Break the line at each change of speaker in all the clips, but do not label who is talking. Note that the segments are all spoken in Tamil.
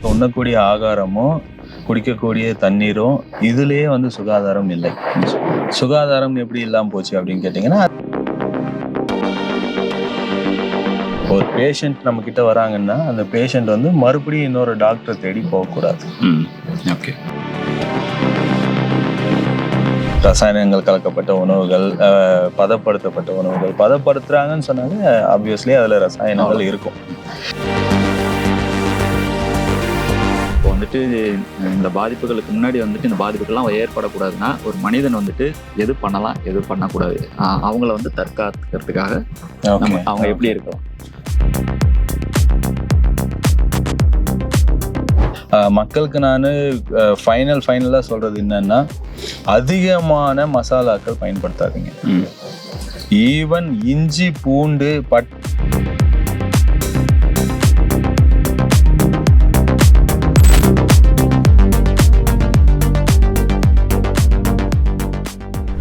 உண்ணக்கூடிய ஆகாரமும் குடிக்கக்கூடிய தண்ணீரும் இதுலயே வந்து சுகாதாரம் இல்லை. சுகாதாரம் எப்படி இல்லாம போச்சு அப்படின்னு கேட்டீங்கன்னா, ஒரு பேஷண்ட் நம்ம கிட்ட வராங்கன்னா அந்த பேஷண்ட் வந்து மறுபடியும் இன்னொரு டாக்டர் தேடி போகக்கூடாது.
ஓகே.
ரசாயனங்கள் கலக்கப்பட்ட உணவுகள், பதப்படுத்தப்பட்ட உணவுகள், பதப்படுத்துறாங்கன்னு சொன்னாலே ஆப்வியஸ்லி அதுல ரசாயனங்கள் இருக்கும்.
இப்போ வந்துட்டு இந்த பாதிப்புகளுக்கு முன்னாடி வந்துட்டு இந்த பாதிப்புகள்லாம் ஏற்படக்கூடாதுன்னா ஒரு மனிதன் வந்துட்டு எது பண்ணலாம் எது பண்ணக்கூடாது, அவங்கள வந்து தற்காத்துக்கிறதுக்காக அவங்க எப்படி இருக்கலாம்?
மக்களுக்கு நான் ஃபைனலாக சொல்றது என்னன்னா, அதிகமான மசாலாக்கள் பயன்படுத்தாதீங்க. ஈவன் இஞ்சி பூண்டு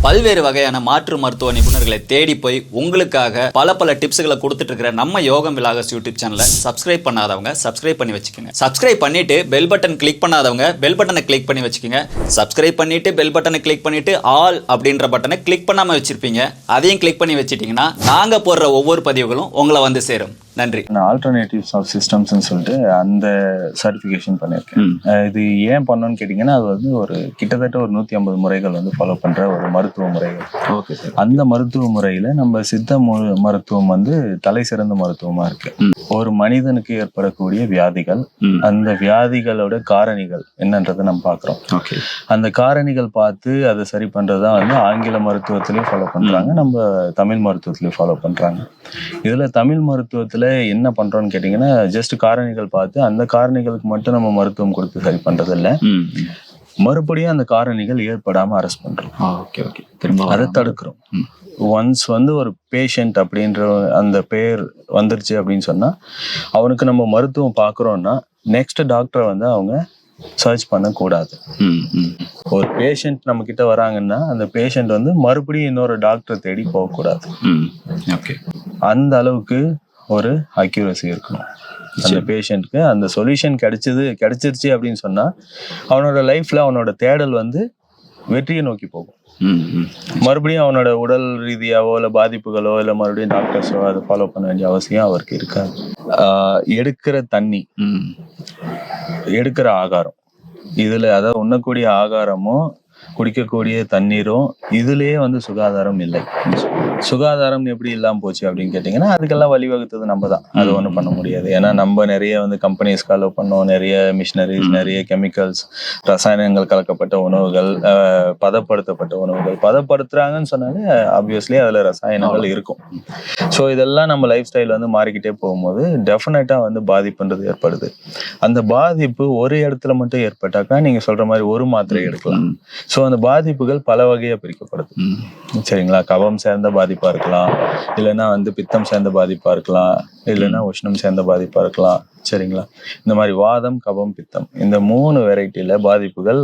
பல்வேறு வகையான மாற்று மருத்துவ நிபுணர்களை தேடி போய் உங்களுக்காக பல டிப்ஸ்களை கொடுத்துட்டு இருக்கிற நம்ம யோகம் விலாகஸ் யூடியூப் சேனலை சப்ஸ்கிரைப் பண்ணாதவங்க சப்ஸ்கிரைப் பண்ணி வச்சுக்கோங்க. சப்ஸ்கிரைப் பண்ணிட்டு பெல் பட்டன் கிளிக் பண்ணாதவங்க பெல் பட்டனை கிளிக் பண்ணி வச்சுக்கோங்க. சப்ஸ்கிரைப் பண்ணிட்டு பெல் பட்டனை கிளிக் பண்ணிட்டு ஆல் அப்படின்ற பட்டனை கிளிக் பண்ணாம வச்சிருப்பீங்க. அதையும் கிளிக் பண்ணி வச்சிட்டீங்கன்னா நாங்க போடுற ஒவ்வொரு பதிவுகளும் உங்களை வந்து சேரும். நன்றி.
நான் ஆல்டர்னேட்டிவ்ஸ் ஆஃப் சிஸ்டம்ஸ்ன்னு சொல்லிட்டு அந்த சர்டிஃபிகேஷன் பண்ணியிருக்கேன். இது ஏன் பண்ணணும்னு கேட்டிங்கன்னா, அது வந்து ஒரு கிட்டத்தட்ட ஒரு 150 முறைகள் வந்து ஃபாலோ பண்ணுற ஒரு மருத்துவ முறைகள்.
Okay sir.
அந்த மருத்துவ முறையில் நம்ம சித்த மருத்துவம் வந்து தலை சிறந்த மருத்துவமாக இருக்கு. ஒரு மனிதனுக்கு ஏற்படக்கூடிய வியாதிகள், அந்த வியாதிகளோட காரணிகள் என்னன்றதை நம்ம பார்க்குறோம். அந்த காரணிகள் பார்த்து அதை சரி பண்ணுறது தான் வந்து ஆங்கில மருத்துவத்திலையும் ஃபாலோ பண்ணுறாங்க, நம்ம தமிழ் மருத்துவத்திலையும் ஃபாலோ பண்ணுறாங்க. இதில் தமிழ் மருத்துவத்தில் என்ன பண்றோம்னு கேட்டீங்கன்னா, ஜஸ்ட் காரணிகள் பார்த்து அந்த காரணிகளுக்கு மட்டும் நம்ம மருத்துவம் கொடுத்து சரி பண்றது இல்ல, மறுபடியும் அந்த காரணிகள் ஏற்படாம அரெஸ்ட் பண்றோம். அதை தடுக்கிறோம். ஒன்ஸ் வந்து ஒரு பேஷண்ட் அப்படின்ற அந்த பேர் வந்துருச்சு அப்படின்னு சொன்னா, அவனுக்கு நம்ம மருத்துவம் பார்க்குறோம்னா நெக்ஸ்ட் டாக்டரை வந்து அவங்க சர்ச் பண்ணக்கூடாது. ஒரு பேஷண்ட் நம்ம கிட்ட வராங்கன்னா அந்த பேஷண்ட் வந்து மறுபடியும் இன்னொரு டாக்டரை தேடி போகக்கூடாது. அந்த அளவுக்கு ஒரு அக்யூரசி இருக்கணும். அந்த பேஷண்ட்க்கு அந்த சொல்யூஷன் கிடைச்சிருச்சு அப்படின்னு சொன்னா அவனோட லைஃப்ல அவனோட தேடல் வந்து வெற்றியை நோக்கி போகும். மறுபடியும் அவனோட உடல் ரீதியாவோ இல்ல பாதிப்புகளோ இல்ல மறுபடியும் டாக்டர்ஸோ அதை ஃபாலோ பண்ண வேண்டிய அவசியம் அவருக்கு இருக்காது. எடுக்கிற தண்ணி, எடுக்கிற ஆகாரம், இதுல அதாவது உண்ணக்கூடிய ஆகாரமும் குடிக்கக்கூடிய தண்ணீரும் இதுலயே வந்து சுகாதாரம் இல்லை. சுகாதாரம் எப்படி இல்லாம போச்சு அப்படின்னு கேட்டீங்கன்னா, அதுக்கெல்லாம் வழிவகுத்தது நம்ம தான். அது ஒண்ணும் பண்ண முடியாது. ஏன்னா நம்ம நிறைய வந்து கம்பெனிஸ் ஃபாலோ பண்ணோம், நிறைய மிஷினரிஸ், நிறைய கெமிக்கல்ஸ், ரசாயனங்கள் கலக்கப்பட்ட உணவுகள், பதப்படுத்தப்பட்ட உணவுகள், பதப்படுத்துறாங்கன்னு சொன்னாலே ஆப்வியஸ்லி அதுல ரசாயனங்கள் இருக்கும். ஸோ இதெல்லாம் நம்ம லைஃப் ஸ்டைல் வந்து மாறிக்கிட்டே போகும்போது டெஃபினட்டா வந்து பாதிப்புன்றது ஏற்படுது. அந்த பாதிப்பு ஒரு இடத்துல மட்டும் ஏற்பட்டாக்கா நீங்க சொல்ற மாதிரி ஒரு மாத்திரை எடுக்கலாம். ஸோ அந்த பாதிப்புகள் பல வகையா பிரிக்கப்படுது. சரிங்களா? கபம் சேர்ந்த பாதிப்பா இருக்கலாம், இல்லைன்னா வந்து பித்தம் சேர்ந்த பாதிப்பா இருக்கலாம், இல்லைன்னா உஷ்ணம் சேர்ந்த பாதிப்பா இருக்கலாம். சரிங்களா? இந்த மாதிரி வாதம், கபம், பித்தம், இந்த 3 வெரைட்டில பாதிப்புகள்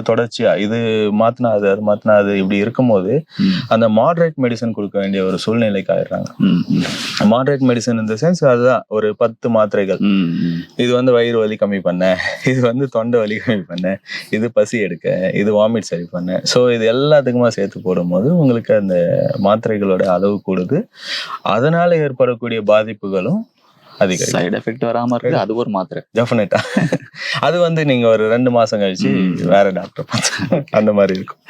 தொடர்ச்சியா இது மாத்தினா அது மாத்தினா அது இப்படி இருக்கும்போது அந்த மாடரேட் மெடிசன் கொடுக்க வேண்டிய ஒரு சூழ்நிலைக்கு ஆயிடுறாங்க. மாடரேட் மெடிசன் இந்த சென்ஸ் அதுதான், ஒரு 10 மாத்திரைகள். இது வந்து வயிறு வலி கம்மி பண்ண, இது வந்து தொண்டை வலி கம்மி பண்ண, இது பசி எடுக்க, இது வாமிட் சரி பண்ண. ஸோ இது எல்லாத்துக்குமா சேர்த்து போடும்போது உங்களுக்கு அந்த மாத்திரைகளோட அளவு கூடுது. அதனால ஏற்படக்கூடிய பாதிப்புகளும் அதிகம்.
சைடு எஃபெக்ட் வராம இருக்கு. அது ஒரு மாத்திரை
டெஃபினட்டா. அது வந்து நீங்க ஒரு 2 மாசம் கழிச்சு வேற டாக்டர் பார்த்து அந்த மாதிரி இருக்கும்.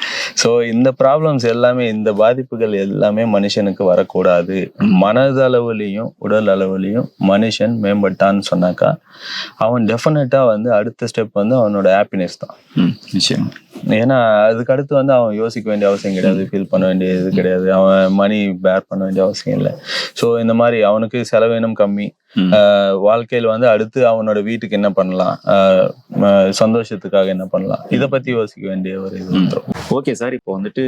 ஸோ இந்த ப்ராப்ளம்ஸ் எல்லாமே, இந்த பாதிப்புகள் எல்லாமே மனுஷனுக்கு வரக்கூடாது. மனதளவுலையும் உடல் அளவுலையும் மனுஷன் மேம்பட்டான்னு சொன்னாக்கா அவன் டெஃபினட்டா வந்து அடுத்த ஸ்டெப் வந்து அவனோட ஹாப்பினஸ் தான்.
நிச்சயம்.
ஏன்னா அதுக்கு அடுத்து வந்து அவன் யோசிக்க வேண்டிய அவசியம் கிடையாது, ஃபீல் பண்ண வேண்டியது கிடையாது, அவன் மணி பேர் பண்ண வேண்டிய அவசியம் இல்லை. ஸோ இந்த மாதிரி அவனுக்கு செலவினம் கம்மி. வாழ்க்கையில் வந்து அடுத்து அவனோட வீட்டுக்கு என்ன பண்ணலாம், சந்தோஷத்துக்காக என்ன பண்ணலாம், இதை பத்தி யோசிக்க வேண்டிய ஒரு இது வந்துடும்.
Okay sir. இப்போ வந்துட்டு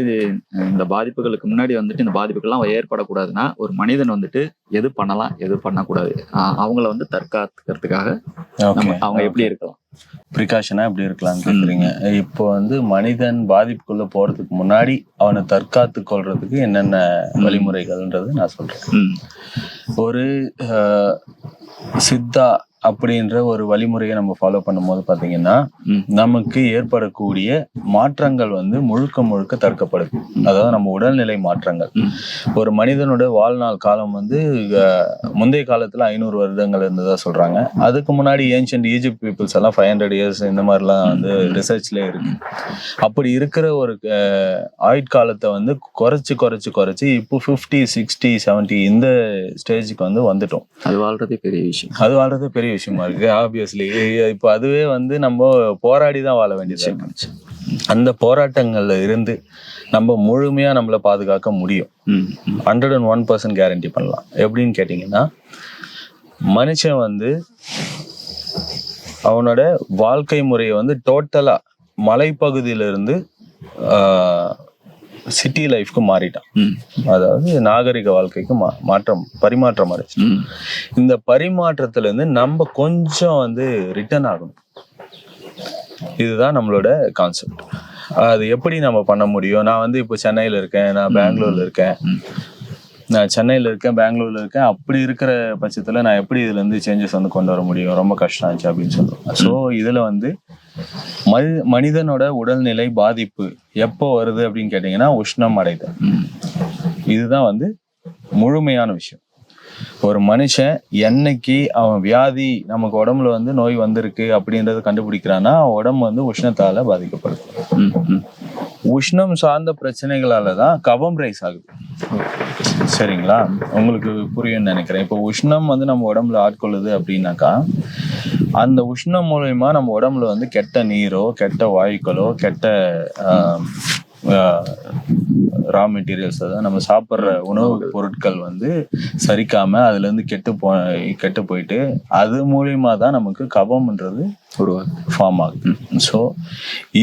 இந்த பாதிப்புகளுக்கு முன்னாடி வந்துட்டு இந்த பாதிப்புகள்லாம் ஏற்படக்கூடாதுன்னா ஒரு மனிதன் வந்துட்டு எது பண்ணலாம் எது பண்ணக்கூடாது, அவங்கள வந்து தற்காத்துக்கிறதுக்காக அவங்க எப்படி இருக்கலாம்,
ப்ரிகாஷனா எப்படி இருக்கலாம்னு கேக்குறீங்க. இப்போ வந்து மனிதன் பாதிப்புக்குள்ள போறதுக்கு முன்னாடி அவனை தற்காத்து கொள்றதுக்கு என்னென்ன வழிமுறைகள்ன்றது நான் சொல்றேன். ஒரு சித்தா அப்படின்ற ஒரு வழிமுறையை நம்ம ஃபாலோ பண்ணும்போது பாத்தீங்கன்னா நமக்கு ஏற்படக்கூடிய மாற்றங்கள் வந்து முழுக்க முழுக்க தடுக்கப்படுது. அதாவது நம்ம உடல்நிலை மாற்றங்கள். ஒரு மனிதனோட வாழ்நாள் காலம் வந்து முந்தைய காலத்துல 500 வருடங்கள் இருந்ததா சொல்றாங்க. அதுக்கு முன்னாடி ஏன்ஷியன்ட் ஈஜிப்ட் பீப்புள்ஸ் எல்லாம் 500 இயர்ஸ் இந்த மாதிரிலாம் வந்து ரிசர்ச்ல இருக்கு. அப்படி இருக்கிற ஒரு ஆயுட்காலத்தை வந்து குறைச்சு இப்போ 50, 60, 70 இந்த ஸ்டேஜுக்கு வந்து வந்துட்டோம்.
அது வாழ்றதே பெரிய
விஷயமா இருக்கு. ஆப்வியஸ்லி இப்போ அதுவே வந்து நம்ம போராடி தான் வாழ வேண்டியது இருக்கு. அந்த போராட்டங்கள்ல இருந்து நம்ம முழுமையா நம்மள பாதுகாக்க முடியும். 101% கேரண்டி பண்ணலாம். எப்படின்னு கேட்டீங்கன்னா, மனுஷன் வந்து அவனோட வாழ்க்கை முறையை வந்து டோட்டலா மலைப்பகுதியில இருந்து சிட்டி லைஃப்க்கு மாறிட்டான். அதாவது நாகரிக வாழ்க்கைக்கு பரிமாற்றம் அடைச்சு. இந்த பரிமாற்றத்துல இருந்து நம்ம கொஞ்சம் வந்து ரிட்டர்ன் ஆகணும். இதுதான் நம்மளோட கான்செப்ட். அது எப்படி நம்ம பண்ண முடியும்? நான் வந்து இப்போ சென்னையில இருக்கேன், நான் பெங்களூர்ல இருக்கேன், பெங்களூர்ல இருக்கேன். அப்படி இருக்கிற பட்சத்துல நான் எப்படி இதுல இருந்து சேஞ்சஸ் வந்து கொண்டு வர முடியும்? ரொம்ப கஷ்டம் ஆச்சு அப்படின்னு சொல்லுவேன். ஸோ இதுல வந்து மனிதனோட உடல்நிலை பாதிப்பு எப்போ வருது அப்படின்னு கேட்டீங்கன்னா, உஷ்ணம் அடைதல். இதுதான் வந்து முழுமையான விஷயம். ஒரு மனுஷன் என்னைக்கு அவன் வியாதி நமக்கு உடம்புல வந்து நோய் வந்திருக்கு அப்படின்றத கண்டுபிடிக்கிறான்னா, உடம்பு வந்து உஷ்ணத்தால பாதிக்கப்படுது. உஷ்ணம் சார்ந்த பிரச்சனைகளாலதான் கபம் ரைஸ் ஆகுது. சரிங்களா? உங்களுக்கு புரியும்னு நினைக்கிறேன். இப்போ உஷ்ணம் வந்து நம்ம உடம்புல ஆட்கொள்ளுது அப்படின்னாக்கா, அந்த உஷ்ணம் மூலயமா நம்ம உடம்புல வந்து கெட்ட நீரோ, கெட்ட வாயுக்களோ, கெட்ட ரா மெட்டீரியல்ஸ், அதாவது நம்ம சாப்பிட்ற உணவு பொருட்கள் வந்து சரிக்காம அதுல இருந்து கெட்டு போயிட்டு அது மூலியமா தான் நமக்கு கபம்ன்றது ஃபார்ம் ஆகுது. ஸோ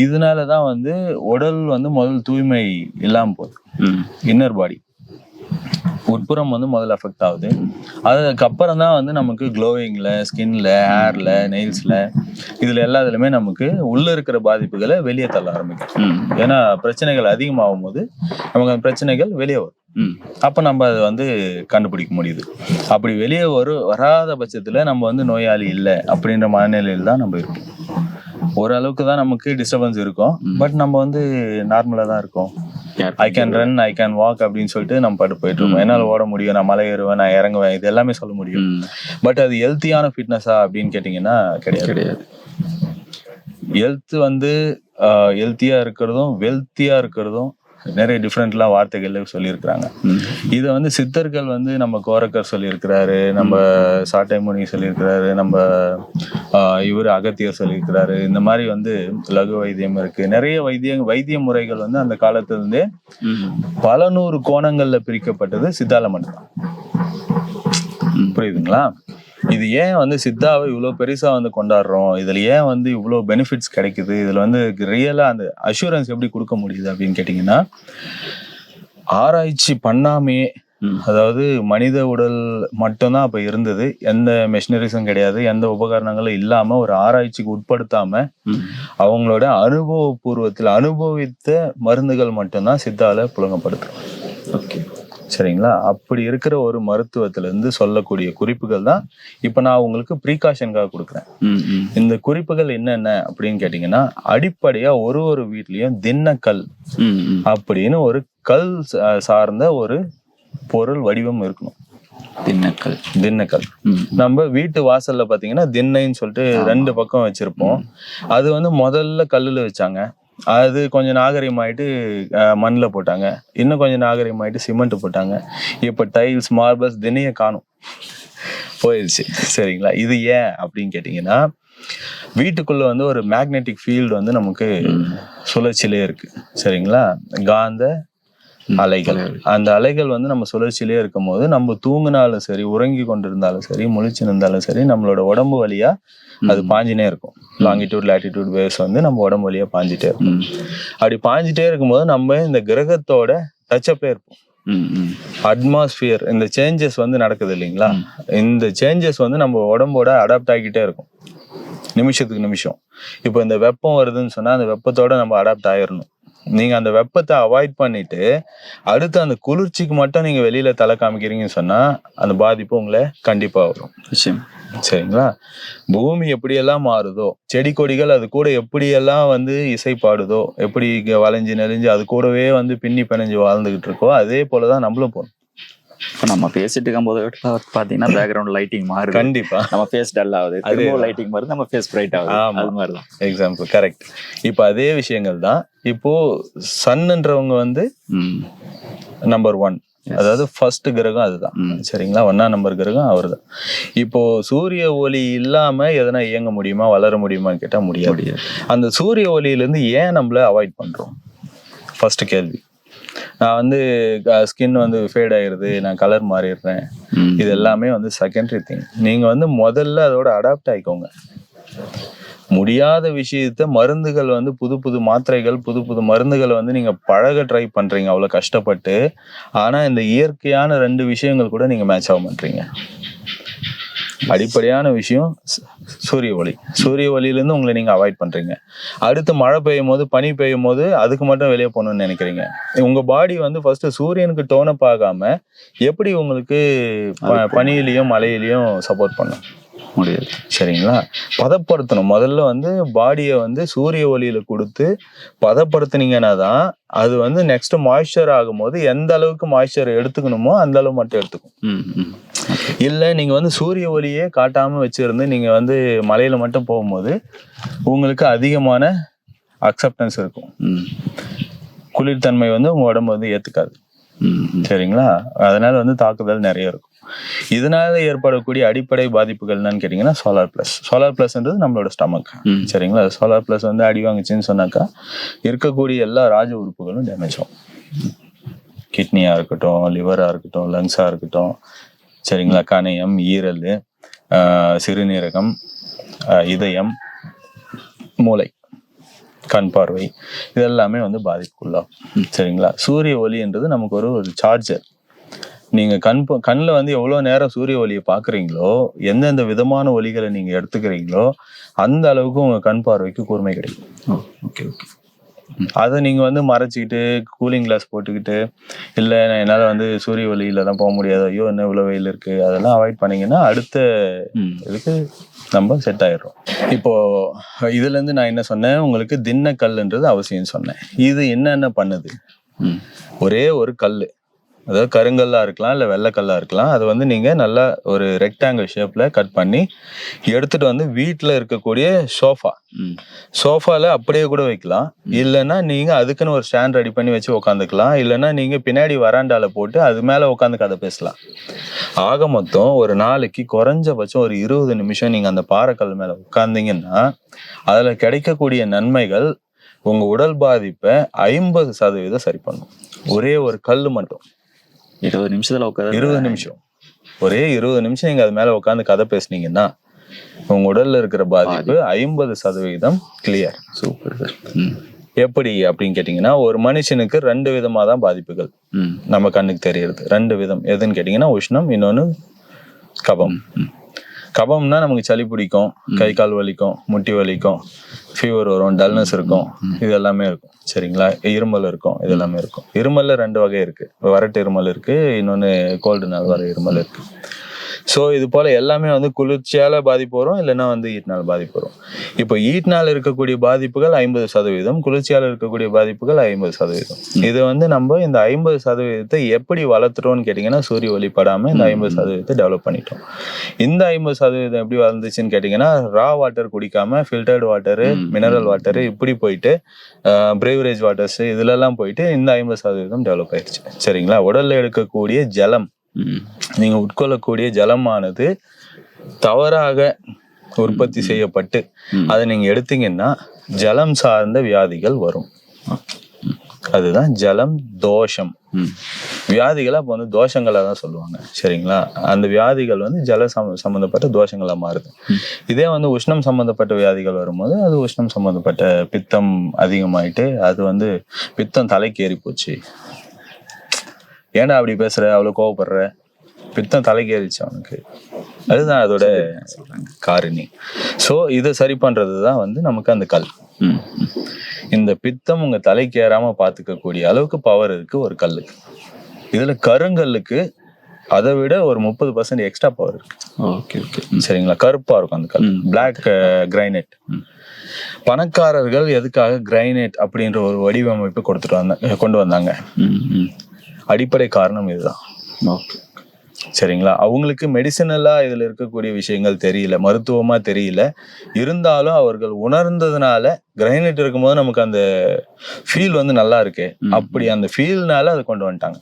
இதனாலதான் வந்து உடல் வந்து முதல் தூய்மை இல்லாம போகுது. இன்னர் பாடி, உட்புறம் வந்து முதல்ல அஃபெக்ட் ஆகுது. அதுக்கப்புறம் தான் வந்து நமக்கு க்ளோவிங்ல, ஸ்கின்ல, ஹேர்ல, நெயில்ஸ்ல, இதுல எல்லாத்துலயுமே நமக்கு உள்ள இருக்கிற பாதிப்புகளை வெளியே தள்ள ஆரம்பிக்கும். ஏன்னா பிரச்சனைகள் அதிகமாகும் போது நமக்கு அந்த பிரச்சனைகள் வெளியே வரும். அப்ப நம்ம அதை வந்து கண்டுபிடிக்க முடியுது. அப்படி வெளியே வராத பட்சத்துல நம்ம வந்து நோயாளி இல்லை அப்படின்ற மனநிலையில் தான் நம்ம இருக்கோம். ஓரளவுக்கு தான் நமக்கு டிஸ்டர்பன்ஸ் இருக்கும், பட் நம்ம வந்து நார்மலா தான் இருக்கோம். I can run, I can walk அப்படின்னு சொல்லிட்டு நம்ம பாட்டு போயிட்டு இருக்கோம். என்னால ஓட முடியும், நான் மலை ஏறுவேன், நான் இறங்குவேன், இது எல்லாமே சொல்ல முடியும். பட் அது ஹெல்த்தியான ஃபிட்னஸா அப்படின்னு கேட்டீங்கன்னா கிடையாது. ஹெல்த் வந்து ஹெல்த்தியா இருக்கிறதும் வெல்த்தியா இருக்கிறதும் நிறைய டிஃப்ரெண்ட்லாம் வார்த்தைகள்ல சொல்லியிருக்கிறாங்க. இதை வந்து சித்தர்கள் வந்து நம்ம கோரக்கர் சொல்லியிருக்கிறாரு, நம்ம சாட்டை முனி சொல்லியிருக்கிறாரு, நம்ம இவர் அகத்தியர் சொல்லியிருக்கிறாரு. இந்த மாதிரி வந்து லகு வைத்தியம் இருக்கு. நிறைய வைத்திய முறைகள் வந்து அந்த காலத்துல இருந்தே பல நூறு கோணங்கள்ல பிரிக்கப்பட்டது சித்தால மட்டும்தான். புரியுதுங்களா? இது ஏன் வந்து சித்தாவை இவ்வளவு பெருசா வந்து கொண்டாடுறோம், இதுல ஏன் வந்து இவ்வளவு பெனிஃபிட்ஸ் கிடைக்குது, இதுல வந்து ரியலா அந்த அஷூரன்ஸ் எப்படி கொடுக்க முடியுது அப்படின்னு கேட்டீங்கன்னா, ஆராய்ச்சி பண்ணாமே, அதாவது மனித உடல் மட்டும்தான் அப்ப இருந்தது, எந்த மெஷினரிஸும் கிடையாது, எந்த உபகரணங்களும் இல்லாம ஒரு ஆராய்ச்சிக்கு உட்படுத்தாம அவங்களோட அனுபவபூர்வத்தில் அனுபவித்த மருந்துகள் மட்டும்தான் சித்தால புழங்கப்படுது. ஓகே, சரிங்களா? அப்படி இருக்கிற ஒரு மருத்துவத்துல இருந்து சொல்லக்கூடிய குறிப்புகள் தான் இப்ப நான் உங்களுக்கு ப்ரீகாஷனுக்காக கொடுக்குறேன். இந்த குறிப்புகள் என்னென்ன அப்படின்னு கேட்டீங்கன்னா, அடிப்படையா ஒரு வீட்லயும் தின்னக்கல் அப்படின்னு ஒரு கல் சார்ந்த ஒரு பொருள் வடிவம் இருக்கணும். தின்னக்கல் நம்ம வீட்டு வாசல்ல பாத்தீங்கன்னா திண்ணைன்னு சொல்லிட்டு 2 பக்கம் வச்சிருப்போம். அது வந்து முதல்ல கல்லுல வச்சாங்க, அது கொஞ்சம் நாகரிகமாயிட்டு மண்ணில் போட்டாங்க, இன்னும் கொஞ்சம் நாகரிகமாயிட்டு சிமெண்ட் போட்டாங்க, இப்ப டைல்ஸ், மார்பிள்ஸ், தினைய காணும் போயிடுச்சு. சரிங்களா? இது ஏன் அப்படின்னு கேட்டீங்கன்னா, வீட்டுக்குள்ள வந்து ஒரு மேக்னெட்டிக் ஃபீல்டு வந்து நமக்கு சுழற்சியிலே இருக்கு. சரிங்களா? காந்த அலைகள், அந்த அலைகள் வந்து நம்ம சுழற்சியிலே இருக்கும் போது நம்ம தூங்கினாலும் சரி, உறங்கி கொண்டிருந்தாலும் சரி, முழிச்சு இருந்தாலும் சரி, நம்மளோட உடம்பு வழியா அது பாஞ்சினே இருக்கும். லாங்கிடியூட், லாட்டிடியூட் வேவ்ஸ் வந்து நம்ம உடம்பு வழியா பாஞ்சிட்டே இருக்கும். அப்படி பாஞ்சிட்டே இருக்கும்போது நம்ம இந்த கிரகத்தோட டச்சப்ல இருப்போம். அட்மாஸ்பியர், இந்த சேஞ்சஸ் வந்து நடக்குது இல்லைங்களா? இந்த சேஞ்சஸ் வந்து நம்ம உடம்போட அடாப்ட் ஆகிக்கிட்டே இருக்கும் நிமிஷத்துக்கு நிமிஷம். இப்போ இந்த வெப்பம் வருதுன்னு சொன்னா அந்த வெப்பத்தோட நம்ம அடாப்ட் ஆயிடணும். நீங்க அந்த வெப்பத்தை அவாய்ட் பண்ணிட்டு அடுத்து அந்த குளிர்ச்சிக்கு மட்டும் நீங்க வெளியில தலை காமிக்கிறீங்கன்னு சொன்னா அந்த பாதிப்பு உங்களை கண்டிப்பா வரும். சரிங்களா? பூமி எப்படியெல்லாம் மாறுதோ, செடி கொடிகள் அது கூட எப்படியெல்லாம் வந்து இசை பாடுதோ, எப்படி வளைஞ்சு நெளிஞ்சு அது கூடவே வந்து பின்னி பிணைஞ்சு வாழ்ந்துகிட்டு இருக்கோ, அதே போலதான் நம்மளும் போகணும்.
இப்போ நம்ம பேசிட்டு இருக்கும் போது பாத்தீங்கன்னா பேக்ரவுண்ட் லைட்டிங் மாறுது.
கண்டிப்பா
நம்ம ஃபேஸ் டல் ஆகுது, திரும்ப லைட்டிங் மாறுது, நம்ம ஃபேஸ் பிரைட் ஆகுது. அது மாதிரிதான்
எக்ஸாம்பிள். கரெக்ட். இப்போ அதே விஷயங்கள் தான். இப்போ சன்ன்றவங்க வந்து நம்பர் 1, அதாவது ஃபர்ஸ்ட் கிரகம் அதுதான். சரிங்களா? 1ஆம் நம்பர் கிரகம் அவர் தான். இப்போ சூரிய ஒளி இல்லாம எதனா இயங்க முடியுமா, வளர முடியுமான்னு கேட்டா முடியாது. அந்த சூரிய ஒளியிலிருந்து ஏன் நம்மள அவாய்ட் பண்றோம்? ஃபர்ஸ்ட் கேள்வி. நான் வந்து ஸ்கின் வந்து ஃபேட் ஆயிருது, நான் கலர் மாறிடுறேன், இது எல்லாமே வந்து செகண்டரி திங். நீங்க வந்து முதல்ல அதோட அடாப்ட் ஆயிக்கோங்க. முடியாத விஷயத்த மருந்துகள் வந்து புது புது மாத்திரைகள், புது புது மருந்துகளை வந்து நீங்க பழக ட்ரை பண்றீங்க அவ்வளவு கஷ்டப்பட்டு. ஆனா இந்த இயற்கையான 2 விஷயங்கள் கூட நீங்க மேட்ச் ஆக மாட்டீங்க. அடிப்படையான விஷயம் சூரிய ஒளி. சூரிய ஒளியிலிருந்து உங்களை நீங்க அவாய்ட் பண்றீங்க. அடுத்து மழை பெய்யும் போது, பனி பெய்யும் போது அதுக்கு மட்டும் வெளியே போகணும்னு நினைக்கிறீங்க. உங்க பாடி வந்து ஃபர்ஸ்ட் சூரியனுக்கு டோனப் ஆகாம எப்படி உங்களுக்கு பனியிலையும் மழையிலையும் சப்போர்ட் பண்ணும்? முடியாது. சரிங்களா? பதப்படுத்தணும். முதல்ல வந்து பாடியை வந்து சூரிய ஒளியில கொடுத்து பதப்படுத்தினீங்கன்னா தான் அது வந்து நெக்ஸ்ட் மாய்ஸ்சர் ஆகும்போது எந்த அளவுக்கு மாய்ஸ்சர் எடுத்துக்கணுமோ அந்த அளவு மட்டும் எடுத்துக்கும். இல்ல நீங்க வந்து சூரிய ஒளியே காட்டாம வச்சிருந்து நீங்க வந்து மலையில மட்டும் போகும்போது உங்களுக்கு அதிகமான அக்செப்டன்ஸ் இருக்கும். குளிர்தன்மை வந்து உங்க உடம்பு வந்து ஏத்துக்காது. சரிங்களா? அதனால வந்து தாக்குதல் நிறைய இருக்கும். இதனால ஏற்படக்கூடிய அடிப்படை பாதிப்புகள் என்னன்னு கேட்டீங்கன்னா சோலார் பிளஸ். சோலார் பிளஸ்ன்றது நம்மளோட ஸ்டமக். சரிங்களா? சோலார் பிளஸ் வந்து அடி வாங்குச்சுன்னு சொன்னாக்கா இருக்கக்கூடிய எல்லா ராஜ உறுப்புகளும் டேமேஜ் ஆகும். கிட்னியா இருக்கட்டும், லிவரா இருக்கட்டும், லங்ஸா இருக்கட்டும், சரிங்களா, கணையம், ஈரல், சிறுநீரகம், இதயம், மூளை, கண் பார்வை, இதெல்லாமே வந்து பாதிப்புக்குள்ளாகும். சரிங்களா? சூரிய ஒளின்றது நமக்கு ஒரு சார்ஜர். நீங்க கண்ணில் வந்து எவ்வளவு நேரம் சூரிய ஒளியை பாக்குறீங்களோ, எந்தெந்த விதமான ஒளிகளை நீங்க எடுத்துக்கிறீங்களோ அந்த அளவுக்கு உங்க கண் பார்வைக்கு கூர்மை கிடைக்கும். Okay okay. அதை நீங்க வந்து மறைச்சிக்கிட்டு கூலிங் கிளாஸ் போட்டுக்கிட்டு இல்லை என்னால வந்து சூரிய ஒளியில தான் போக முடியாது, ஐயோ என்ன இவ்வளவு வெயில் இருக்கு, அதெல்லாம் அவாய்ட் பண்ணீங்கன்னா அடுத்த இதுக்கு நம்ம செட் ஆயிடுறோம். இப்போ இதுல இருந்து நான் என்ன சொன்னேன், உங்களுக்கு திண்ணக்கல்ன்றது அவசியம் சொன்னேன். இது என்னென்ன பண்ணுது? ஒரே ஒரு கல், அதாவது கருங்கல்லா இருக்கலாம் இல்லை வெள்ளைக்கல்லா இருக்கலாம். அது வந்து நீங்க நல்லா ஒரு ரெக்டாங்கிள் ஷேப்ல கட் பண்ணி எடுத்துட்டு வந்து வீட்டுல இருக்கக்கூடிய சோஃபால அப்படியே கூட வைக்கலாம். இல்லைன்னா நீங்க அதுக்குன்னு ஒரு ஸ்டாண்ட் ரெடி பண்ணி வச்சு உட்காந்துக்கலாம். இல்லைன்னா நீங்க பின்னாடி வராண்டால போட்டு அது மேல உட்காந்து கதை பேசலாம். ஆக மொத்தம் ஒரு நாளைக்கு குறைஞ்சபட்சம் ஒரு 20 நிமிஷம் நீங்க அந்த பாறைக்கல் மேல உட்கார்ந்தீங்கன்னா அதுல கிடைக்கக்கூடிய நன்மைகள் உங்க உடல் பாதிப்பை 50% சரி பண்ணும். ஒரே ஒரு கல் மட்டும்
20 நிமிஷத்துல உட்காந்து
20 நிமிஷம், ஒரே 20 நிமிஷம் நீங்க அது மேல உட்காந்து கதை பேசுனீங்கன்னா உங்க உடல்ல இருக்கிற பாதிப்பு 50% கிளியர். Super sir. எப்படி அப்படின்னு கேட்டீங்கன்னா, ஒரு மனுஷனுக்கு 2 விதமா தான் பாதிப்புகள் நம்ம கண்ணுக்கு தெரியறது. 2 விதம். எதுன்னு கேட்டீங்கன்னா உஷ்ணம், இன்னொன்னு கபம். கபம்னா நமக்கு சளி பிடிக்கும், கை கால் வலிக்கும், முட்டி வலிக்கும், ஃபீவர் வரும், டல்னஸ் இருக்கும், இது எல்லாமே இருக்கும். சரிங்களா? இருமல் இருக்கும், இது எல்லாமே இருக்கும். இருமல்ல 2 வகை இருக்கு. வறட்டு இருமல் இருக்கு, இன்னொன்னு கோல்டுனால வர இருமல் இருக்கு. ஸோ இது போல எல்லாமே வந்து குளிர்ச்சியால பாதிப்பு வரும், இல்லைன்னா வந்து ஈட்னால் பாதிப்பு வரும். இப்போ ஈட்னால் இருக்கக்கூடிய பாதிப்புகள் 50%, குளிர்ச்சியால இருக்கக்கூடிய பாதிப்புகள் 50%. இது வந்து நம்ம இந்த 50% எப்படி வளர்த்துட்டோம்னு கேட்டீங்கன்னா, சூரிய ஒளி படாம இந்த 50% டெவலப் பண்ணிட்டோம். இந்த 50% எப்படி வளர்ந்துச்சுன்னு கேட்டீங்கன்னா, ரா வாட்டர் குடிக்காம ஃபில்டர்டு வாட்டரு, மினரல் வாட்டரு, இப்படி போயிட்டு பிரேவரேஜ் வாட்டர்ஸ் இதுல எல்லாம் போயிட்டு இந்த 50% டெவலப் ஆயிடுச்சு. சரிங்களா? உடல்ல எடுக்கக்கூடிய ஜலம், நீங்க உட்கொள்ளக்கூடிய ஜலமானது தவறாக உற்பத்தி செய்யப்பட்டு அதை நீங்க எடுத்தீங்கன்னா ஜலம் சார்ந்த வியாதிகள் வரும். அதுதான் ஜலம் தோஷம். வியாதிகளை அப்போ வந்து தோஷங்களா தான் சொல்லுவாங்க. சரிங்களா? அந்த வியாதிகள் வந்து ஜல சம்பந்தப்பட்ட தோஷங்களா மாறுது. இதே வந்து உஷ்ணம் சம்பந்தப்பட்ட வியாதிகள் வரும்போது அது உஷ்ணம் சம்பந்தப்பட்ட பித்தம் அதிகமாயிட்டு அது வந்து பித்தம் தலைக்கு ஏறி போச்சு. ஏன்டா அப்படி பேசுற, அவ்வளவு கோவப்படுற, பித்தம் தலைக்கேறிச்சு அவனுக்கு, அதுதான் அதோட காரணி. ஸோ இதை சரி பண்றதுதான் வந்து நமக்கு அந்த கல். இந்த பித்தம் உங்க தலைக்கு ஏறாம பாத்துக்க கூடிய அளவுக்கு பவர் இருக்கு ஒரு கல்லுக்கு. இதுல கருங்கல்லுக்கு அதை விட ஒரு 30% எக்ஸ்ட்ரா பவர் இருக்கு.
Okay okay.
சரிங்களா? கருப்பா இருக்கும் அந்த கல், பிளாக் கிரைனைட். பணக்காரர்கள் எதுக்காக கிரைனைட் அப்படின்ற ஒரு வடிவமைப்பு கொண்டு வந்தாங்க? அடிப்படை காரணம் இதுதான். சரிங்களா? அவங்களுக்கு மெடிசனலா இதுல இருக்கக்கூடிய விஷயங்கள் தெரியல, மருத்துவமா தெரியல. இருந்தாலும் அவர்கள் உணர்ந்ததுனால கிரைனைட் இருக்கும்போது நமக்கு அந்த ஃபீல் வந்து நல்லா இருக்கு, அப்படி அந்த ஃபீல்னால அதை கொண்டு வந்துட்டாங்க.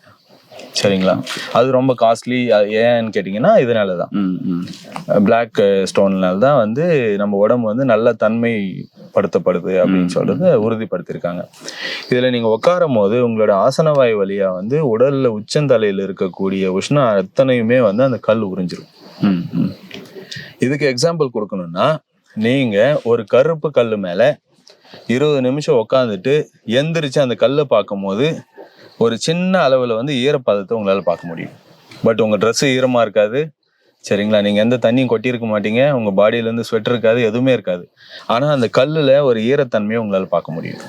சரிங்களா? அது ரொம்ப காஸ்ட்லி. ஏன்னு கேட்டீங்கன்னா இதனாலதான், பிளாக் ஸ்டோன்னால தான் வந்து நம்ம உடம்பு வந்து நல்ல தன்மைப்படுத்தப்படுது அப்படின்னு சொல்றது உறுதிப்படுத்திருக்காங்க. இதுல நீங்க உட்காரும் போது உங்களோட ஆசனவாய் வழியா வந்து உடல்ல உச்சந்தலையில இருக்கக்கூடிய உஷ்ணம் அத்தனையுமே வந்து அந்த கல் உறிஞ்சிரும். இதுக்கு எக்ஸாம்பிள் கொடுக்கணும்னா, நீங்க ஒரு கருப்பு கல்லு மேல 20 நிமிஷம் உட்காந்துட்டு எந்திரிச்சு அந்த கல்லை பார்க்கும் போது ஒரு சின்ன அளவுல வந்து ஈரப்பதத்தை உங்களால பார்க்க முடியும். பட் உங்க ட்ரெஸ் ஈரமா இருக்காது. சரிங்களா? நீங்க எந்த தண்ணியும் கொட்டியிருக்க மாட்டீங்க, உங்க பாடியில இருந்து ஸ்வெட்டர் இருக்காது, எதுவுமே இருக்காது. ஆனா அந்த கல்லுல ஒரு ஈரத்தன்மையை உங்களால பார்க்க முடியும்.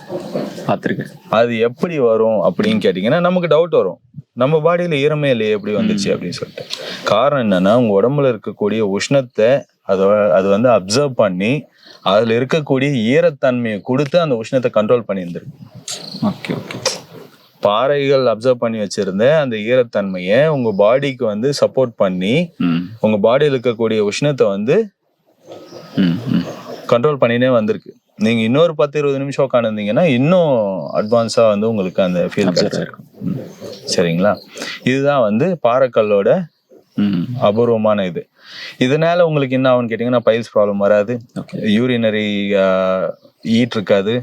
பார்த்துருக்கேன். அது
எப்படி வரும் அப்படின்னு கேட்டீங்கன்னா நமக்கு டவுட் வரும், நம்ம பாடியில ஈரமே இல்லையே எப்படி வந்துச்சு அப்படின்னு சொல்லிட்டு. காரணம் என்னன்னா, உங்க உடம்புல இருக்கக்கூடிய உஷ்ணத்தை அது வந்து அப்சர்வ் பண்ணி அதுல இருக்கக்கூடிய ஈரத்தன்மையை கொடுத்து அந்த உஷ்ணத்தை கண்ட்ரோல் பண்ணி இருந்திருக்கு.
Okay okay.
பாறைகள் அப்சர்வ் பண்ணி வச்சிருந்த அந்த ஈரத்தன்மையை உங்க பாடிக்கு வந்து சப்போர்ட் பண்ணி உங்க பாடியில் இருக்கக்கூடிய உஷ்ணத்தை வந்து கண்ட்ரோல் பண்ணினே வந்திருக்கு. நீங்க இன்னொரு 10-20 நிமிஷம் உட்காந்துருந்தீங்கன்னா இன்னும் அட்வான்ஸா வந்து உங்களுக்கு அந்த ஃபீல் கிடைச்சிருக்கும். சரிங்களா? இதுதான் வந்து பாறைக்கல்லோட அபூர்வமான இது. இதனால உங்களுக்கு என்ன ஆகும்னு கேட்டீங்கன்னா, பைல்ஸ் ப்ராப்ளம் வராது, யூரினரி ஈட் இருக்காது,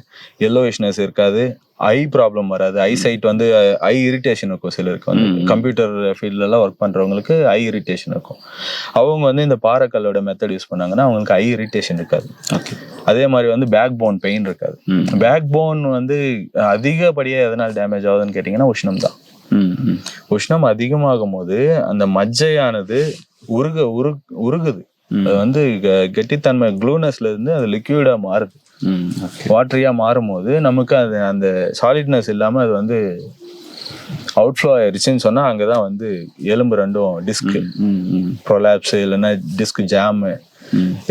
எல்லோயிஷ்னஸ் இருக்காது, ஐ ப்ராப்ளம் வராது. ஐ சைட் வந்து ஐ இரிட்டேஷன் இருக்கும். சிலருக்கு வந்து கம்ப்யூட்டர் ஃபீல்ட்ல எல்லாம் ஒர்க் பண்றவங்களுக்கு ஐ இரிட்டேஷன் இருக்கும். அவங்க வந்து இந்த பாறைக்கல்லோட மெத்தட் யூஸ் பண்ணாங்கன்னா அவங்களுக்கு ஐ இரிட்டேஷன் இருக்காது. அதே மாதிரி வந்து பேக் போன் பெயின் இருக்காது. பேக் போன் வந்து அதிகப்படியா எதனால் டேமேஜ் ஆகுதுன்னு கேட்டீங்கன்னா உஷ்ணம் தான். உஷ்ணம் அதிகமாகும் போது அந்த மஜ்ஜையானது உருகுது. அது வந்து கெட்டித்தன்மை க்ளூனஸ்ல இருந்து அது லிக்யூடா மாறுது, வாட்டரியா மாறும் போது நமக்கு அது அந்த சாலிட்னஸ் இல்லாம அது வந்து அவுட்ஃப்ளோ ஆயிடுச்சுன்னு சொன்னா அங்கதான் வந்து எலும்பு ரெண்டும் டிஸ்க் ப்ரொலாப்ஸ் இல்லைன்னா disk jam,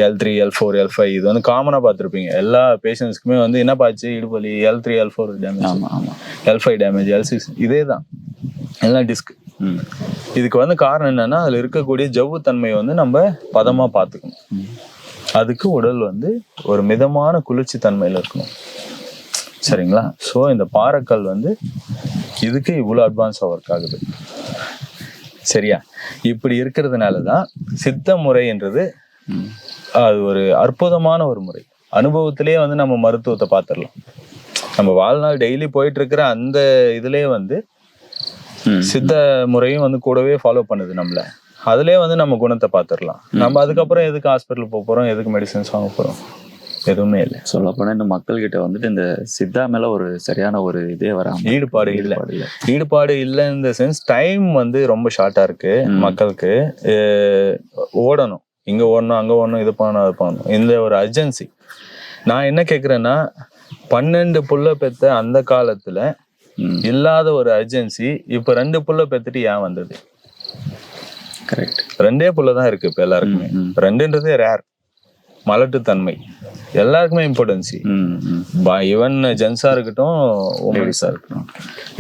L3, L4, L5 இது வந்து காமனா பார்த்துருப்பீங்க. எல்லா பேஷண்ட்ஸ்க்குமே வந்து என்ன பாச்சு, இடுப்பலி, L3, L4 damage, L5 damage, L6 இதே தான் எல்லாம் டிஸ்க். இதுக்கு வந்து காரணம் என்னன்னா, அதுல இருக்கக்கூடிய ஜவ்வு தன்மையை வந்து நம்ம பதமா பார்த்துக்கணும். அதுக்கு உடல் வந்து ஒரு மிதமான குளிர்ச்சி தன்மையில இருக்கணும். சரிங்களா? ஸோ இந்த பாறைக்கல் வந்து இதுக்கு இவ்வளோ அட்வான்ஸா ஒர்க் ஆகுது. சரியா? இப்படி இருக்கிறதுனாலதான் சித்த முறைன்றது அது ஒரு அற்புதமான ஒரு முறை. அனுபவத்திலேயே வந்து நம்ம மருத்துவத்தை பார்த்துடலாம். நம்ம வாழ்நாள் டெய்லி போயிட்டு இருக்கிற அந்த இதுலயே வந்து சித்த முறையும் வந்து கூடவே ஃபாலோ பண்ணுது நம்மள. அதுலயே வந்து நம்ம குணத்தை பார்த்துடலாம். நம்ம அதுக்கப்புறம் எதுக்கு ஹாஸ்பிட்டல் போறோம், எதுக்கு மெடிசன்ஸ் வாங்க போறோம், எதுவுமே இல்லை.
சொல்ல போனா இந்த மக்கள் கிட்ட வந்துட்டு இந்த சித்தா மேல ஒரு சரியான ஒரு இதே வராம
ஈடுபாடு இல்லை. இந்த சென்ஸ் டைம் வந்து ரொம்ப ஷார்ட்டா இருக்கு மக்களுக்கு. ஓடணும், இங்க ஓடணும், அங்க ஓடணும், இது பண்ணணும், அது பண்ணணும், இந்த ஒரு அர்ஜென்சி. நான் என்ன கேக்குறேன்னா, 12 புள்ள பெத்த அந்த காலத்துல இல்லாத ஒரு அர்ஜென்சி இப்ப 2 புள்ள பெத்துட்டு ஏன் வந்தது?
கரெக்ட்.
2 புள்ளதான் இருக்கு இப்ப எல்லாருக்குமே. 2ன்றதே ரேர். மலட்டுத்தன்மை எல்லாருக்குமே இம்பார்ட்டன்சி. ஈவன் ஜென்ஸா இருக்கட்டும், உமன்ஸா இருக்கட்டும்,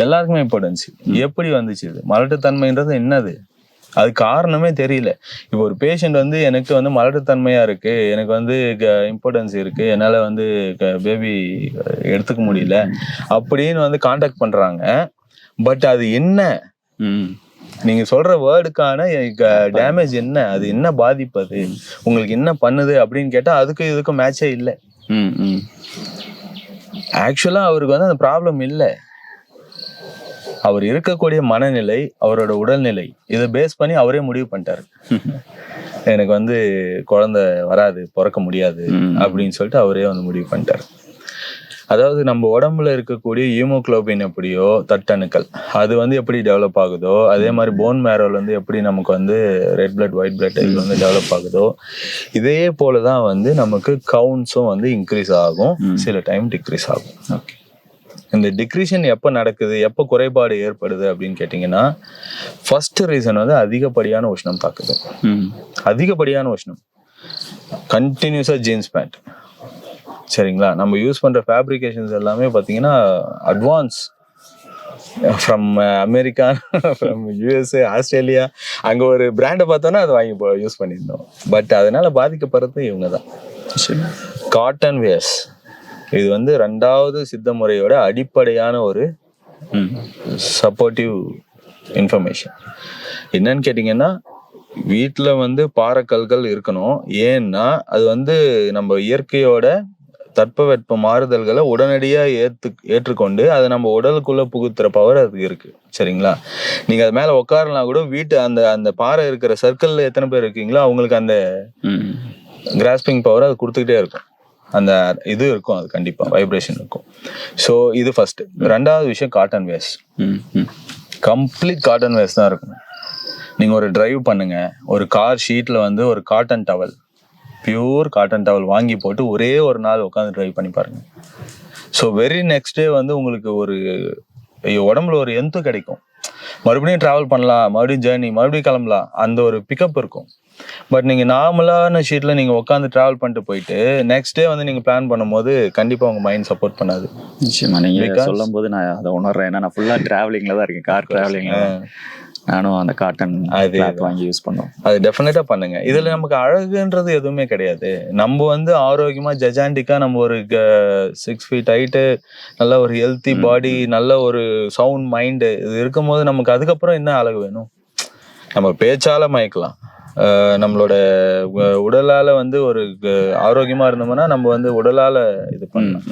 எல்லாருக்குமே இம்பார்ட்டன்சி. எப்படி வந்துச்சு இது? மலட்டுத்தன்மைன்றது என்னது? அது காரணமே தெரியல. இப்போ ஒரு பேஷண்ட் வந்து எனக்கு வந்து மலட்டுத்தன்மையா இருக்கு, எனக்கு வந்து இம்பார்ட்டன்ஸ் இருக்கு, என்னால வந்து பேபி எடுத்துக்க முடியல அப்படின்னு வந்து கான்டாக்ட் பண்றாங்க. பட் அது என்ன, நீங்க சொல்ற வேர்டுக்கான டேமேஜ் என்ன, அது என்ன பாதிப்பு, அது உங்களுக்கு என்ன பண்ணுது அப்படின்னு கேட்டா அதுக்கு இதுக்கும் மேட்சே இல்லை. ஆக்சுவலா அவருக்கு வந்து அந்த ப்ராப்ளம் இல்லை. அவர் இருக்கக்கூடிய மனநிலை, அவரோட உடல்நிலை, இதை பேஸ் பண்ணி அவரே முடிவு பண்ணிட்டாரு, எனக்கு வந்து குழந்தை வராது, பிறக்க முடியாது அப்படின்னு சொல்லிட்டு அவரே வந்து முடிவு பண்ணிட்டாரு. அதாவது நம்ம உடம்புல இருக்கக்கூடிய ஹீமோகுளோபின் எப்படியோ, தட்டணுக்கள் அது வந்து எப்படி டெவலப் ஆகுதோ, அதே மாதிரி போன் மேரோல வந்து எப்படி நமக்கு வந்து ரெட் பிளட், ஒயிட் பிளட் இது வந்து டெவலப் ஆகுதோ, இதே போலதான் வந்து நமக்கு கவுண்ட்ஸும் வந்து இன்க்ரீஸ் ஆகும், சில டைம் டிக்ரீஸ் ஆகும். இந்த டிக்ரீஷன் எப்போ நடக்குது, எப்போ குறைபாடு ஏற்படுது அப்படின்னு கேட்டிங்கன்னா, ஃபர்ஸ்ட் ரீசன் வந்து அதிகப்படியான உஷ்ணம் தாக்குது. அதிகப்படியான உஷ்ணம், கண்டினியூஸாக ஜீன்ஸ் பேண்ட், சரிங்களா? நம்ம யூஸ் பண்ணுற ஃபேப்ரிகேஷன்ஸ் எல்லாமே பார்த்தீங்கன்னா advance, from America, from USA, Australia, அங்கே ஒரு பிராண்டை பார்த்தோன்னா அதை வாங்கி யூஸ் பண்ணியிருந்தோம். பட் அதனால பாதிக்கப்படுறது இவங்க தான். காட்டன் வேர்ஸ், இது வந்து 2வது சித்த முறையோட அடிப்படையான ஒரு சப்போர்ட்டிவ் இன்ஃபர்மேஷன். என்னன்னு கேட்டிங்கன்னா, வீட்டில் வந்து பாறைக்கல்கள் இருக்கணும். ஏன்னா அது வந்து நம்ம இயற்கையோட தட்பவெட்ப மாறுதல்களை உடனடியாக ஏற்றுக்கொண்டு அதை நம்ம உடலுக்குள்ள புகுத்துற பவர் அதுக்கு இருக்கு, சரிங்களா? நீங்க அது மேல உட்காரலாம் கூட, வீட்டு அந்த அந்த பாறை இருக்கிற சர்க்கிள்ல எத்தனை பேர் இருக்கீங்களோ அவங்களுக்கு அந்த கிராஸ்பிங் பவர் அது கொடுத்துக்கிட்டே இருக்கும். அந்த இது இருக்கும், அது கண்டிப்பா வைப்ரேஷன் இருக்கும். ஸோ இது ஃபர்ஸ்ட். 2வது விஷயம் cotton waste. Complete cotton waste தான் இருக்கும். நீங்க ஒரு டிரைவ் பண்ணுங்க, ஒரு கார் ஷீட்ல வந்து ஒரு cotton towel, pure cotton towel வாங்கி போட்டு ஒரே ஒரு நாள் உட்காந்து ட்ரைவ் பண்ணி பாருங்க. ஸோ வெரி நெக்ஸ்ட் டே வந்து உங்களுக்கு ஒரு உடம்புல ஒரு எந்த கிடைக்கும், மறுபடியும் டிராவல் பண்ணலாம், மறுபடியும் ஜேர்னி, மறுபடியும் கிளம்பலாம், அந்த ஒரு பிக்கப் இருக்கும். பட் நீங்க நார்மலான ஷீட்ல நீங்க உட்காந்து டிராவல் பண்ணிட்டு போயிட்டு நெக்ஸ்ட் டே வந்து நீங்க பிளான் பண்ணும்போது கண்டிப்பா உங்க மைண்ட் சப்போர்ட் பண்ணாது.
நிச்சயமா நீங்க சொல்லும் போது நான் அதை உணர்றேன். ஏன்னா நான் ஃபுல்லா டிராவலிங்ல தான் இருக்கேன், கார் டிராவலிங்ல. நானும் அந்த காட்டன் கிளாத் வாங்கி யூஸ் பண்ணோம். அது
டெஃபினட்டா பண்ணுங்க. இதுல நமக்கு அழகுன்றது எதுவுமே கிடையாது. நம்ம வந்து ஆரோக்கியமா ஜஜாண்டிக்கா நம்ம ஒரு 6 feet ஹைட்டு, நல்ல ஒரு ஹெல்த்தி பாடி, நல்ல ஒரு சவுண்ட் மைண்டு, இது இருக்கும் போது நமக்கு அதுக்கப்புறம் என்ன அழகு வேணும்? நம்ம பேச்சால மயக்கலாம், நம்மளோட உடலால வந்து ஒரு ஆரோக்கியமா இருந்தோம்னா நம்ம வந்து உடலால இது பண்ணலாம்.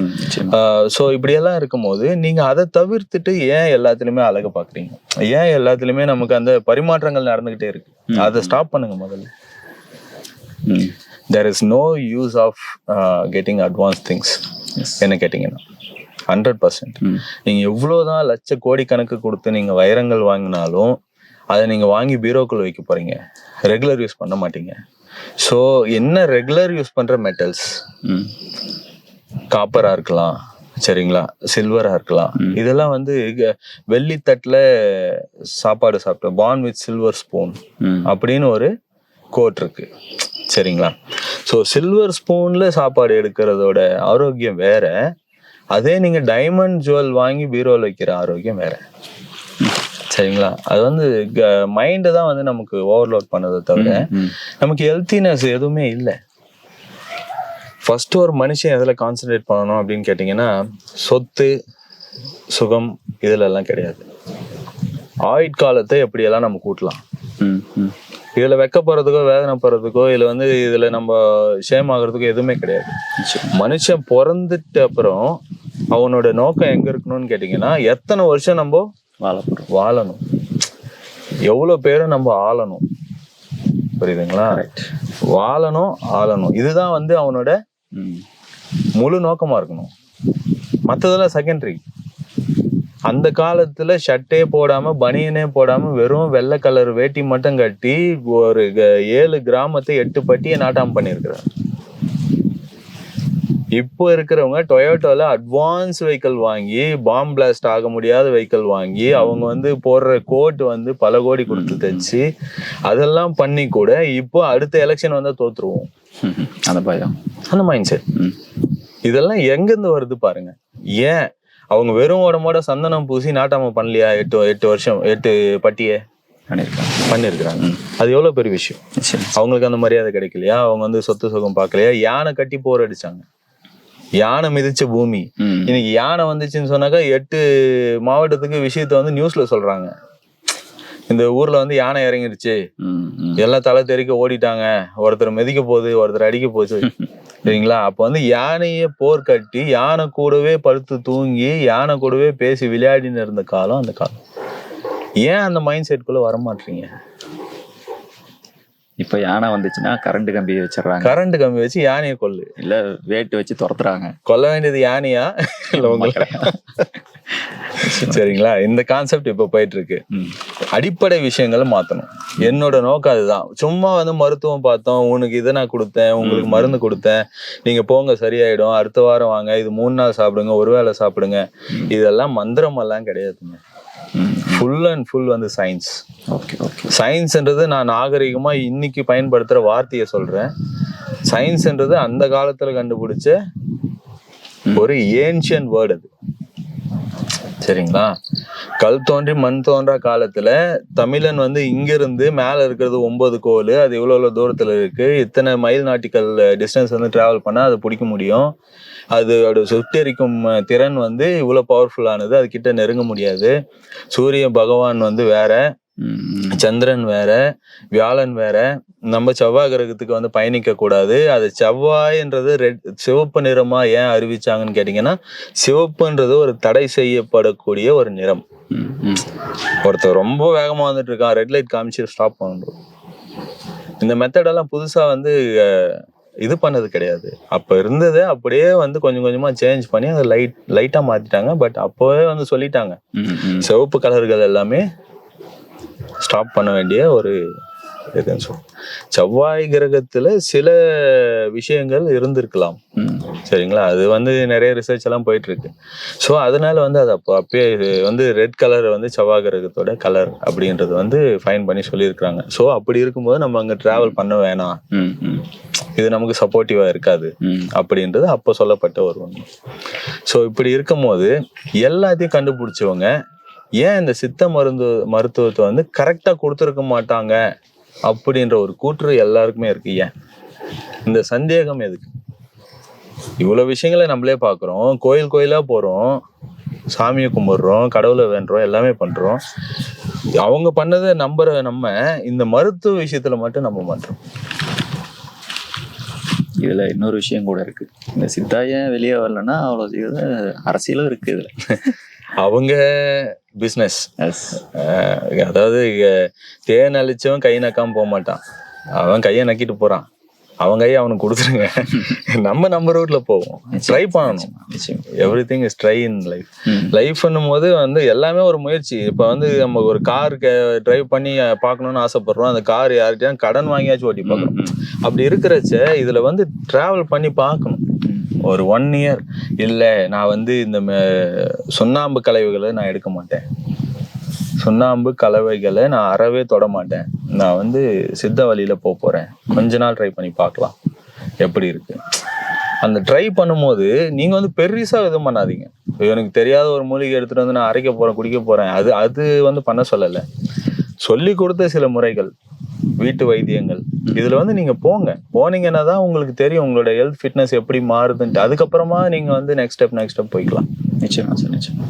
ஸோ இப்படியெல்லாம் இருக்கும்போது நீங்க அதை தவிர்த்துட்டு ஏன் எல்லாத்துலயுமே அழக பாக்குறீங்க? ஏன் எல்லாத்துலயுமே நமக்கு அந்த பரிமாற்றங்கள் நடந்துகிட்டே இருக்கு? அதை ஸ்டாப் பண்ணுங்க முதல்ல. there is no use of getting advanced things. என்ன கேட்டீங்கன்னா 100% நீங்க எவ்வளவுதான் லட்ச கோடி கணக்கு கொடுத்து நீங்க வைரங்கள் வாங்கினாலும் அதை நீங்க வாங்கி பீரோக்குள்ள வைக்க போறீங்க, ரெகுலர் யூஸ் பண்ண மாட்டீங்க. ஸோ என்ன ரெகுலர் யூஸ் பண்ற மெட்டல்ஸ், காப்பரா இருக்கலாம், சரிங்களா, சில்வரா இருக்கலாம், இதெல்லாம் வந்து வெள்ளித்தட்டுல சாப்பாடு சாப்பிட்டோம், பார்ன் வித் சில்வர் ஸ்பூன் அப்படின்னு ஒரு கோட் இருக்கு, சரிங்களா? ஸோ சில்வர் ஸ்பூன்ல சாப்பாடு எடுக்கிறதோட ஆரோக்கியம் வேற, அதே நீங்க டைமண்ட் ஜுவல் வாங்கி பீரோல வைக்கிற ஆரோக்கியம் வேற, சரிங்களா? அது வந்து மைண்டை தான் வந்து நமக்கு ஓவர்லோட் பண்ணதை தவிர நமக்கு ஹெல்த்தினஸ் எதுவுமே இல்லை. ஃபர்ஸ்ட் ஒரு மனுஷன் எதில் கான்சென்ட்ரேட் பண்ணணும் அப்படின்னு கேட்டிங்கன்னா, சொத்து சுகம் இதுல எல்லாம் கிடையாது. ஆயுட்காலத்தை எப்படியெல்லாம் நம்ம கூட்டலாம், இதுல வெக்க போறதுக்கோ வேதனை போறதுக்கோ இல்லை வந்து இதுல நம்ம ஷேம் ஆகுறதுக்கோ எதுவுமே கிடையாது. மனுஷன் பிறந்துட்டு அப்புறம் அவனோட நோக்கம் எங்க இருக்கணும்னு கேட்டீங்கன்னா, எத்தனை வருஷம் நம்ம வாழணும், எவ்வளவு பேரை நம்ம ஆளணும், புரியுதுங்களா? வாழணும், ஆளணும், இதுதான் வந்து அவனோட முழு நோக்கமா இருக்கணும். மற்றதெல்லாம் செகண்டரி. அந்த காலத்துல ஷர்ட்டே போடாம பனியனே போடாம வெறும் வெள்ளை கலர் வேட்டி மட்டும் கட்டி ஒரு 7 கிராமத்தை 8 பட்டியை நாட்டாம பண்ணியிருக்கிறார். இப்போ இருக்கிறவங்க டொயோட்டோல அட்வான்ஸ் வெஹிக்கிள் வாங்கி, பாம் பிளாஸ்ட் ஆக முடியாத வெஹிக்கிள் வாங்கி, அவங்க வந்து போடுற கோட் வந்து பல கோடி கொடுத்து தச்சு அதெல்லாம் பண்ணி கூட இப்போ அடுத்த எலெக்ஷன் வந்தா தோத்துருவோம்,
அந்த பயம்,
அந்த மைண்ட் செட். இதெல்லாம் எங்கிருந்து வருது பாருங்க. ஏன் அவங்க வெறும் உடம்போட சந்தனம் பூசி நாட்டாம பண்ணலையா? 8 வருஷம் 8 பட்டியை பண்ணிருக்கிறாங்க. அது எவ்வளவு பெரிய விஷயம். அவங்களுக்கு அந்த மரியாதை கிடைக்கலையா? அவங்க வந்து சொத்து சுகம் பார்க்கலையா? யானை கட்டி போர் அடிச்சாங்க, யானை மிதிச்ச பூமி. இன்னைக்கு யானை வந்துச்சுன்னு சொன்னாக்கா 8 மாவட்டத்துக்கு விஷயத்த வந்து நியூஸ்ல சொல்றாங்க. இந்த ஊர்ல வந்து யானை இறங்கிருச்சு, எல்லாம் தலை தெறிக்க ஓடிட்டாங்க, ஒருத்தர் மிதிக்க போகுது, ஒருத்தர் அடிக்க போகுது, சரிங்களா? அப்ப வந்து யானைய போர் கட்டி யானை கூடவே படுத்து தூங்கி யானை கூடவே பேசி விளையாடின்னு இருந்த காலம் அந்த காலம். ஏன் அந்த மைண்ட் செட்குள்ள வரமாட்டீங்க?
இப்ப யானை வந்துச்சுன்னா கரண்ட் கம்பி வச்சிடறாங்க,
கரண்ட் கம்பி வச்சு யானையை கொல்லு,
இல்ல வேட்டு வச்சு துரத்துறாங்க.
கொல்ல வேண்டியது யானையா இல்ல உங்களுக்கு? சரிங்களா? இந்த கான்செப்ட் இப்ப போயிட்டு இருக்கு. அடிப்படை விஷயங்களை மாத்தணும். என்னோட நோக்கம் அதுதான். சும்மா வந்து மருத்துவம் பார்த்தோம், உனக்கு இதை நான் கொடுத்தேன், உங்களுக்கு மருந்து கொடுத்தேன், நீங்க போங்க சரியாயிடும், அடுத்த வாரம் வாங்க, இது 3 நாள் சாப்பிடுங்க, ஒரு வேளை சாப்பிடுங்க, இதெல்லாம் மந்திரம் எல்லாம் கிடையாதுங்க. ஃபுல் அண்ட் ஃபுல் வந்து சயின்ஸ். சயின்ஸ்ன்றது நான் நாகரிகமா இன்னைக்கு பயன்படுத்துற வார்த்தையை சொல்றேன். சயின்ஸ்ன்றது அந்த காலத்துல கண்டுபிடிச்ச ஒரு ஏன்ஷியன்ட் வேர்டு அது. சரிங்களா? கல் தோன்றி மண் தோன்றா காலத்துல தமிழன் வந்து இங்க இருந்து மேல இருக்கிறது 9 கோல், அது இவ்வளவு தூரத்துல இருக்கு, இத்தனை மைல் நாட்டிக்கல் டிஸ்டன்ஸ் வந்து டிராவல் பண்ணா அது பிடிக்க முடியும், அதோட சுட்டெரிக்கும் திறன் வந்து இவ்வளவு பவர்ஃபுல்லானது, அது கிட்ட நெருங்க முடியாது. சூரிய பகவான் வந்து வேற, சந்திரன் வேற, வியாழன் வேற, நம்ம செவ்வாய் கிரகத்துக்கு வந்து பயணிக்க கூடாது. அது செவ்வாய்ன்றது சிவப்பு நிறமா ஏன் அறிவிச்சாங்கன்னு கேட்டீங்கன்னா, சிவப்புன்றது ஒரு தடை செய்யப்படக்கூடிய ஒரு நிறம். ஒருத்தர் ரொம்ப வேகமா வந்துட்டு இருக்கான், ரெட் லைட் காமிச்சு ஸ்டாப் பண்ணணும். இந்த மெத்தடெல்லாம் புதுசா வந்து இது பண்ணது கிடையாது. அப்ப இருந்தது அப்படியே வந்து கொஞ்சம் கொஞ்சமா சேஞ்ச் பண்ணி அதை லைட்டா மாத்திட்டாங்க. பட் அப்பவே வந்து சொல்லிட்டாங்க, சிவப்பு கலர்கள் எல்லாமே ஸ்டாப் பண்ண வேண்டிய ஒரு இதுன்னு சொல்லுவோம். செவ்வாய் கிரகத்துல சில விஷயங்கள் இருந்திருக்கலாம். சரிங்களா? அது வந்து நிறைய ரிசர்ச் எல்லாம் போயிட்டு இருக்கு. ஸோ அதனால வந்து அது அப்பயே வந்து ரெட் கலர் வந்து செவ்வாய் கிரகத்தோட கலர் அப்படின்றது வந்து ஃபைன் பண்ணி சொல்லியிருக்கிறாங்க. ஸோ அப்படி இருக்கும்போது நம்ம அங்க டிராவல் பண்ண வேணாம், இது நமக்கு சப்போர்ட்டிவா இருக்காது அப்படின்றது அப்போ சொல்லப்பட்ட ஒரு ஒண்ணு. ஸோ இப்படி இருக்கும் போது எல்லாத்தையும் கண்டுபிடிச்சவங்க ஏன் இந்த சித்த மருத்துவத்தை வந்து கரெக்டா கொடுத்துருக்க மாட்டாங்க அப்படின்ற ஒரு கூற்று எல்லாருக்குமே இருக்கு. ஏன் இந்த சந்தேகம் எதுக்கு? இவ்வளவு விஷயங்களை நம்மளே பாக்குறோம், கோயில் கோயிலா போறோம், சாமியை கும்பிடுறோம், கடவுளை வேண்டுறோம், எல்லாமே பண்றோம். அவங்க பண்ணதை நம்புற நம்ம இந்த மருத்துவ விஷயத்துல மட்டும் நம்ப மாட்டோம்.
இதுல இன்னொரு விஷயம் கூட இருக்கு. இந்த சித்தாய வெளியே வரலன்னா அவ்வளவு அரசியலும் இருக்கு இதுல.
அவங்க பிஸ்னஸ், அதாவது தேன் அழிச்சவன் கை நக்காம போக மாட்டான், அவன் கையை நக்கிட்டு போறான், அவன் கையை அவனுக்கு கொடுத்துருங்க. நம்ம ரூட்ல போவோம், ட்ரை பண்ணணும். Everything is try in life. லைஃப்ன்னும் போது வந்து எல்லாமே ஒரு முயற்சி. இப்ப வந்து நம்ம ஒரு கார் டிரைவ் பண்ணி பார்க்கணும்னு ஆசைப்படுறோம், அந்த கார் யார்கிட்டயும் கடன் வாங்கியாச்சும் ஓட்டி பார்க்கணும். அப்படி இருக்கிறச்ச இதுல வந்து டிராவல் பண்ணி பார்க்கணும். ஒரு 1 year இல்லை நான் வந்து இந்த சுண்ணாம்பு கலவைகளை நான் எடுக்க மாட்டேன், சுண்ணாம்பு கலவைகளை நான் அறவே தொட மாட்டேன், நான் வந்து சித்த வழியில போறேன், கொஞ்ச நாள் ட்ரை பண்ணி பார்க்கலாம் எப்படி இருக்கு. அந்த ட்ரை பண்ணும்போது நீங்க வந்து பெருசா எதுவும் பண்ணாதீங்க. எனக்கு தெரியாத ஒரு மூலிகை எடுத்துட்டு வந்து நான் அரைக்க போறேன், குடிக்க போறேன், அது வந்து பண்ண சொல்லலை. சொல்லி கொடுத்த சில முறைகள், வீட்டு வைத்தியங்கள், இதுல வந்து நீங்க போனீங்கன்னா தான் உங்களுக்கு தெரியும் உங்களோட ஹெல்த் ஃபிட்னஸ் எப்படி மாறுதுன்ட்டு. அதுக்கப்புறமா நீங்க வந்து நெக்ஸ்ட் ஸ்டெப் போய்க்கலாம்.
நிச்சயமா சார், நிச்சயமா.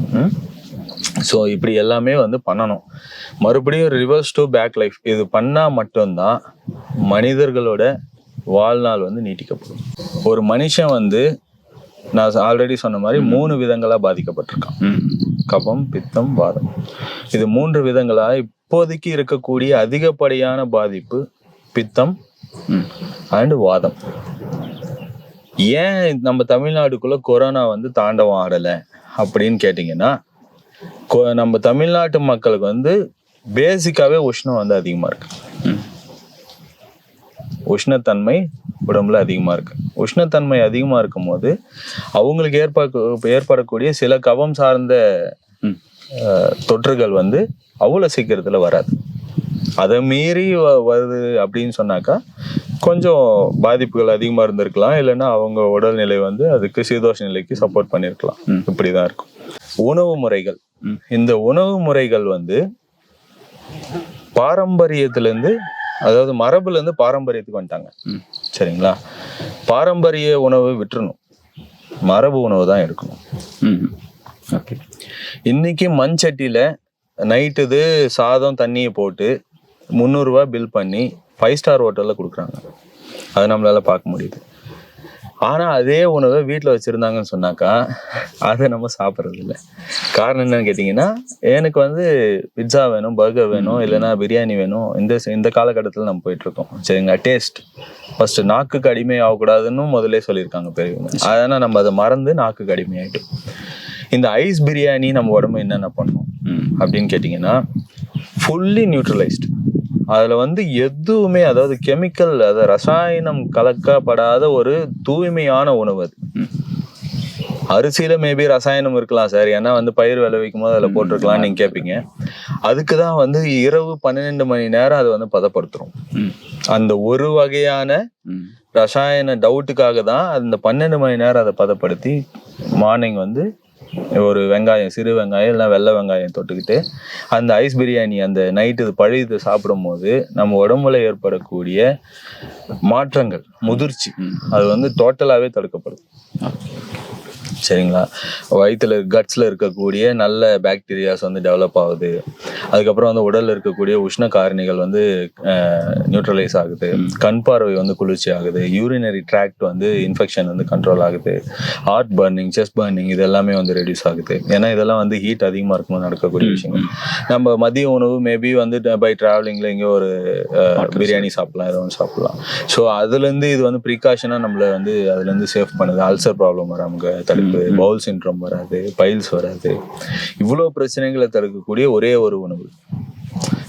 ஸோ இப்படி எல்லாமே வந்து பண்ணணும். மறுபடியும் ரிவர்ஸ் டு பேக் லைஃப் இது பண்ணா மட்டும்தான் மனிதர்களோட வாழ்நாள் வந்து நீட்டிக்கப்படும். ஒரு மனுஷன் வந்து நான் ஆல்ரெடி சொன்ன மாதிரி 3 விதங்களா பாதிக்கப்பட்டிருக்கான். கபம், பித்தம், வாதம். இது 3 விதங்களா இப்போதைக்கு இருக்கக்கூடிய அதிகப்படியான பாதிப்பு பித்தம் அண்ட் வாதம். ஏன் நம்ம தமிழ்நாட்டுக்குள்ள கொரோனா வந்து தாண்டவம் ஆடல அப்படின்னு கேட்டீங்கன்னா, நம்ம தமிழ்நாட்டு மக்களுக்கு வந்து பேசிக்காவே உஷ்ணம் வந்து அதிகமா இருக்கு. உஷ்ணத்தன்மை உடம்புல அதிகமா இருக்கு. உஷ்ணத்தன்மை அதிகமா இருக்கும் போது அவங்களுக்கு ஏற்படக்கூடிய சில கபம் சார்ந்த தொற்றுகள் வந்து அவ்வளவு சீக்கிரத்துல வராது. அதை மீறி வருது அப்படின்னு சொன்னாக்கா கொஞ்சம் பாதிப்புகள் அதிகமா இருந்திருக்கலாம், இல்லைன்னா அவங்க உடல்நிலை வந்து அதுக்கு சீதோஷ நிலைக்கு சப்போர்ட் பண்ணிருக்கலாம். இப்படிதான் இருக்கும். உணவு முறைகள், இந்த உணவு முறைகள் வந்து பாரம்பரியத்திலிருந்து, அதாவது மரபுல இருந்து பாரம்பரியத்துக்கு வந்துட்டாங்க. சரிங்களா? பாரம்பரிய உணவு விட்டுறணும், மரபு உணவு தான் எடுக்கணும். இன்னைக்கு மண் சட்டியில நைட்டுது சாதம் தண்ணியை போட்டு 300 ரூபாய் பில் பண்ணி 5 ஸ்டார் ஹோட்டல்ல கொடுக்குறாங்க. அதை நம்மளால பார்க்க முடியுது. ஆனா அதே உணவை வீட்டில் வச்சிருந்தாங்கன்னு சொன்னாக்கா அதை நம்ம சாப்பிட்றது இல்லை. காரணம் என்னன்னு கேட்டீங்கன்னா, எனக்கு வந்து பிட்சா வேணும், பர்கர் வேணும், இல்லைன்னா பிரியாணி வேணும். இந்த காலகட்டத்தில் நம்ம போயிட்டு இருக்கோம். சரிங்களா? டேஸ்ட் ஃபர்ஸ்ட், நாக்குக்கு அடிமை ஆகக்கூடாதுன்னு முதல்ல சொல்லியிருக்காங்க பெரியவங்க. அதனால் நம்ம அதை மறந்து நாக்குக்கு அடிமையாயிட்டோம். இந்த ஐஸ் பிரியாணி நம்ம உடம்பு என்னென்ன பண்ணும் அப்படின்னு கேட்டிங்கன்னா, ஃபுல்லி நியூட்ரலைஸ்டு. அதில் வந்து எதுவுமே, அதாவது கெமிக்கல், அதாவது ரசாயனம் கலக்கப்படாத ஒரு தூய்மையான உணவு அது. அரிசியில மேபி ரசாயனம் இருக்கலாம் சார், ஏன்னா வந்து பயிர் விளைவிக்கும் போது அதில் போட்டிருக்கலாம் நீங்க கேட்பீங்க. அதுக்கு தான் வந்து இரவு 12 மணி நேரம் அதை வந்து பதப்படுத்துறோம். அந்த ஒரு வகையான ரசாயன டவுட்டுக்காக தான் அந்த 12 மணி நேரம் அதை பதப்படுத்தி மார்னிங் வந்து ஒரு வெங்காயம், சிறு வெங்காயம் இல்லை வெள்ளை வெங்காயம் தொட்டுக்கிட்டு அந்த ஐஸ் பிரியாணி அந்த நைட்டு பழுது சாப்பிடும் போது நம்ம உடம்புல ஏற்படக்கூடிய மாற்றங்கள், முதிர்ச்சி, அது வந்து டோட்டலாகவே தடுக்கப்படுது. சரிங்களா? வயிற்றுல கட்ஸில் இருக்கக்கூடிய நல்ல பாக்டீரியாஸ் வந்து டெவலப் ஆகுது. அதுக்கப்புறம் வந்து உடலில் இருக்கக்கூடிய உஷ்ண காரணிகள் வந்து நியூட்ரலைஸ் ஆகுது. கண் பார்வை வந்து குளிர்ச்சி ஆகுது. யூரினரி ட்ராக்ட் வந்து இன்ஃபெக்ஷன் வந்து கண்ட்ரோல் ஆகுது. ஹார்ட் பர்னிங், செஸ்ட் பர்னிங் இது எல்லாமே வந்து ரெடியூஸ் ஆகுது. ஏன்னா இதெல்லாம் வந்து ஹீட் அதிகமாக இருக்கும்போது நடக்கக்கூடிய விஷயங்கள். நம்ம மதிய உணவு மேபி வந்து பை ட்ராவலிங்கில் எங்கேயோ ஒரு பிரியாணி சாப்பிடலாம், ஏதோ ஒன்று சாப்பிடலாம். ஸோ அதுலேருந்து இது வந்து ப்ரிகாஷனாக நம்மளை வந்து அதுலேருந்து சேஃப் பண்ணுது. அல்சர் ப்ராப்ளம் வராம தடுப்பு, பவுல் சிண்ட்ரோம் வராது, பைல்ஸ் வராது. இவ்வளோ பிரச்சனைகளை தடுக்கக்கூடிய ஒரே ஒரு உணவு.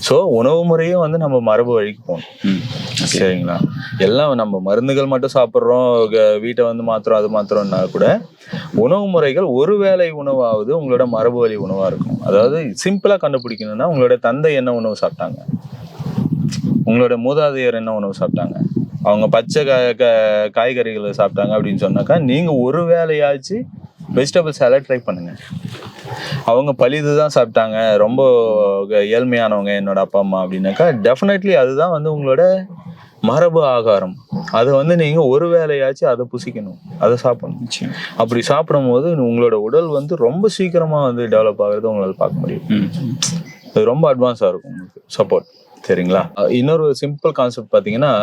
ஸோ உணவு முறையும் வந்து நம்ம மரபு வழிக்கு போகணும். சரிங்களா? எல்லாம் நம்ம மருந்துகள் மட்டும் சாப்பிட்றோம், வீட்டை வந்து மாத்திரம் அது மாத்திரம்னா கூட உணவு முறைகள் ஒருவேளை உணவாவது உங்களோட மரபு வழி உணவாக இருக்கும். அதாவது சிம்பிளாக கண்டுபிடிக்கணும்னா, உங்களோட தந்தை என்ன உணவு சாப்பிட்டாங்க, உங்களோட மூதாதையர் என்ன உணவு சாப்பிட்டாங்க, அவங்க பச்சை காய்கறிகளை சாப்பிட்டாங்க அப்படின்னு சொன்னாக்கா நீங்கள் ஒரு வேளையாச்சு வெஜிடபிள் சாலட் ட்ரை பண்ணுங்க. அவங்க பழிது தான் சாப்பிட்டாங்க, ரொம்ப ஏழ்மையானவங்க என்னோட அப்பா அம்மா அப்படின்னாக்கா டெஃபினெட்லி அதுதான் வந்து உங்களோட மரபு ஆகாரம். அதை வந்து நீங்கள் ஒரு வேளையாச்சும் அதை புசிக்கணும், அதை சாப்பிடணும். அப்படி சாப்பிடும் போது உங்களோட உடல் வந்து ரொம்ப சீக்கிரமாக வந்து டெவலப் ஆகிறது உங்களால் பார்க்க முடியும். அது ரொம்ப அட்வான்ஸாக இருக்கும் உங்களுக்கு சப்போர்ட். சரிங்களா? இன்னொரு சிம்பிள் கான்செப்ட் பார்த்தீங்கன்னா,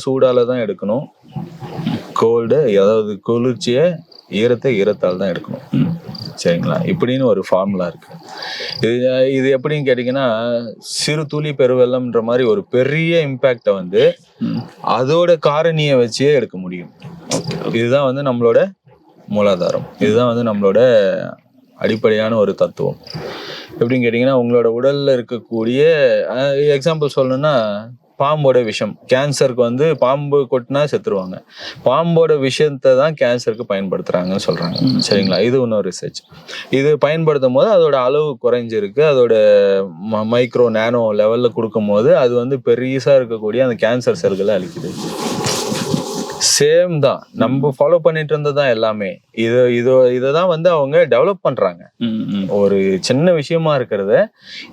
சூடால தான் எடுக்கணும், கோல்டு அதாவது குளிர்ச்சியை ஈரத்தை ஈரத்தால் தான் எடுக்கணும். சரிங்களா? இப்படின்னு ஒரு ஃபார்முலா இருக்கு. இது எப்படின்னு கேட்டிங்கன்னா, சிறு துளி பெருவெள்ளம்ன்ற மாதிரி ஒரு பெரிய இம்பேக்டை வந்து அதோட காரணியை வச்சே எடுக்க முடியும். இதுதான் வந்து நம்மளோட மூலாதாரம். இதுதான் வந்து நம்மளோட அடிப்படையான ஒரு தத்துவம். எப்படின்னு கேட்டிங்கன்னா, உங்களோட உடலில் இருக்கக்கூடிய எக்ஸாம்பிள் சொல்லணும்னா, பாம்போட விஷம் கேன்சருக்கு வந்து பாம்பு கொட்டினா செத்துருவாங்க. பாம்போட விஷயத்தை தான் கேன்சருக்கு பயன்படுத்துகிறாங்கன்னு சொல்கிறாங்க. சரிங்களா? இது இன்னொரு ரிசர்ச். இது பயன்படுத்தும் போது அதோட அளவு குறைஞ்சிருக்கு. அதோட மைக்ரோ நேனோ லெவலில் கொடுக்கும் போது அது வந்து பெருசாக இருக்கக்கூடிய அந்த கேன்சர் செல்களை அழிக்குது. சேம் தான் நம்ம ஃபாலோ பண்ணிட்டு இருந்ததுதான் எல்லாமே. இதை தான் வந்து அவங்க டெவலப் பண்றாங்க. ஒரு சின்ன விஷயமா இருக்கிறத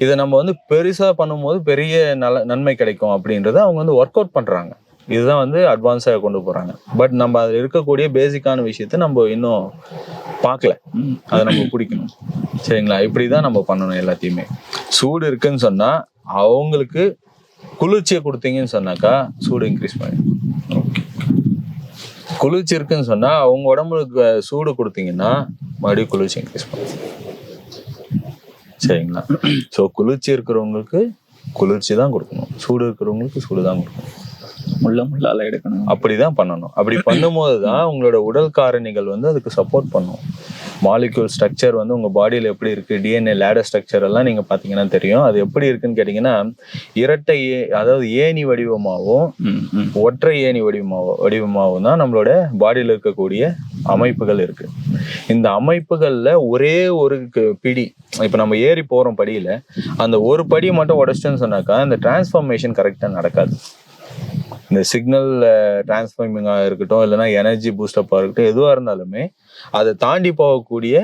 இதை நம்ம வந்து பெருசா பண்ணும்போது பெரிய நன்மை கிடைக்கும் அப்படின்றத அவங்க வந்து ஒர்க் அவுட் பண்றாங்க. இதுதான் வந்து அட்வான்ஸாக கொண்டு போறாங்க. பட் நம்ம அதில் இருக்கக்கூடிய பேசிக்கான விஷயத்த நம்ம இன்னும் பார்க்கல. அதை நம்ம பிடிக்கணும். சரிங்களா? இப்படிதான் நம்ம பண்ணணும் எல்லாத்தையுமே. சூடு இருக்குன்னு சொன்னா அவங்களுக்கு குளிர்ச்சியை கொடுத்தீங்கன்னு சொன்னாக்கா சூடு இன்க்ரீஸ் பண்ணிடும். குளிர்ச்சி இருக்குன்னு சொன்னா அவங்க உடம்புக்கு சூடு கொடுத்தீங்கன்னா மறுபடியும் குளிர்ச்சி இன்க்ரீஸ் பண்ணும். சரிங்களா? ஸோ குளிர்ச்சி இருக்கிறவங்களுக்கு குளிர்ச்சி தான் கொடுக்கணும், சூடு இருக்கிறவங்களுக்கு சூடு தான் கொடுக்கணும்.
முள்ளால எடுக்கணும்.
அப்படிதான் பண்ணணும். அப்படி பண்ணும்போது தான் உங்களோட உடல் காரணிகள் வந்து அதுக்கு சப்போர்ட் பண்ணும். மாலிக்யூல் ஸ்ட்ரக்சர் வந்து உங்க பாடியில எப்படி இருக்கு, டிஎன்ஏ லேடர் ஸ்ட்ரக்சர் எல்லாம் நீங்க பாத்தீங்கன்னா தெரியும். அது எப்படி இருக்குன்னு கேட்டீங்கன்னா, இரட்டை அதாவது ஏணி வடிவமாகவும் ஒற்றை ஏணி வடிவமாகவும் தான் நம்மளோட பாடியில இருக்கக்கூடிய அமைப்புகள் இருக்கு. இந்த அமைப்புகள்ல ஒரே ஒரு பிடி, இப்ப நம்ம ஏறி போறோம் படியில, அந்த ஒரு படி மட்டும் உடைச்சிட்டோன்னு சொன்னாக்கா இந்த டிரான்ஸ்ஃபார்மேஷன் கரெக்டா நடக்காது. இந்த சிக்னல் டிரான்ஸ்ஃபார்மிங்காக இருக்கட்டும், இல்லைன்னா எனர்ஜி பூஸ்டப்பாக இருக்கட்டும், எதுவாக இருந்தாலுமே அதை தாண்டி போகக்கூடிய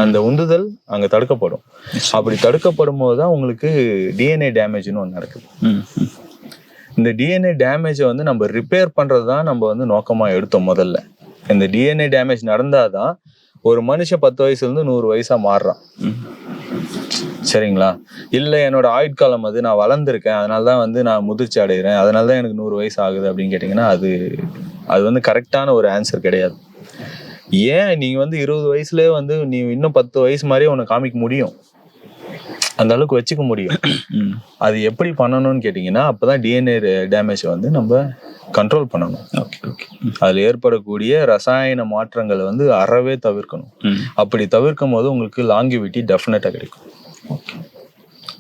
அந்த உந்துதல் அங்கே தடுக்கப்படும். அப்படி தடுக்கப்படும் போது தான் உங்களுக்கு டிஎன்ஏ டேமேஜ்னு ஒன்று நடக்குது. இந்த டிஎன்ஏ டேமேஜை வந்து நம்ம ரிப்பேர் பண்ணுறது தான் நம்ம வந்து நோக்கமாக எடுத்தோம் முதல்ல. இந்த டிஎன்ஏ டேமேஜ் நடந்தாதான் ஒரு மனுஷன் 10 வயசுலேருந்து 100 வயசா மாறுறான். சரிங்களா? இல்லை என்னோட ஆயுட்காலம் அது, நான் வளர்ந்துருக்கேன், அதனால தான் வந்து நான் முதிர்ச்சி அடைகிறேன், அதனால தான் எனக்கு 100 வயசு ஆகுது அப்படின்னு கேட்டிங்கன்னா அது வந்து கரெக்டான ஒரு ஆன்சர் கிடையாது. ஏன் நீங்க வந்து 20 வயசுலேயே வந்து நீ இன்னும் 10 வயசு மாதிரியே உன்னை காமிக்க முடியும். அந்த அளவுக்கு வச்சுக்க முடியும். அது எப்படி பண்ணணும்னு கேட்டிங்கன்னா, அப்பதான் டிஎன்ஏ டேமேஜ் வந்து நம்ம கண்ட்ரோல் பண்ணணும். அதுல ஏற்படக்கூடிய ரசாயன மாற்றங்களை வந்து அறவே தவிர்க்கணும். அப்படி தவிர்க்கும் போது உங்களுக்கு லாங்கிவிட்டி டெஃபினட்டா கிடைக்கும்.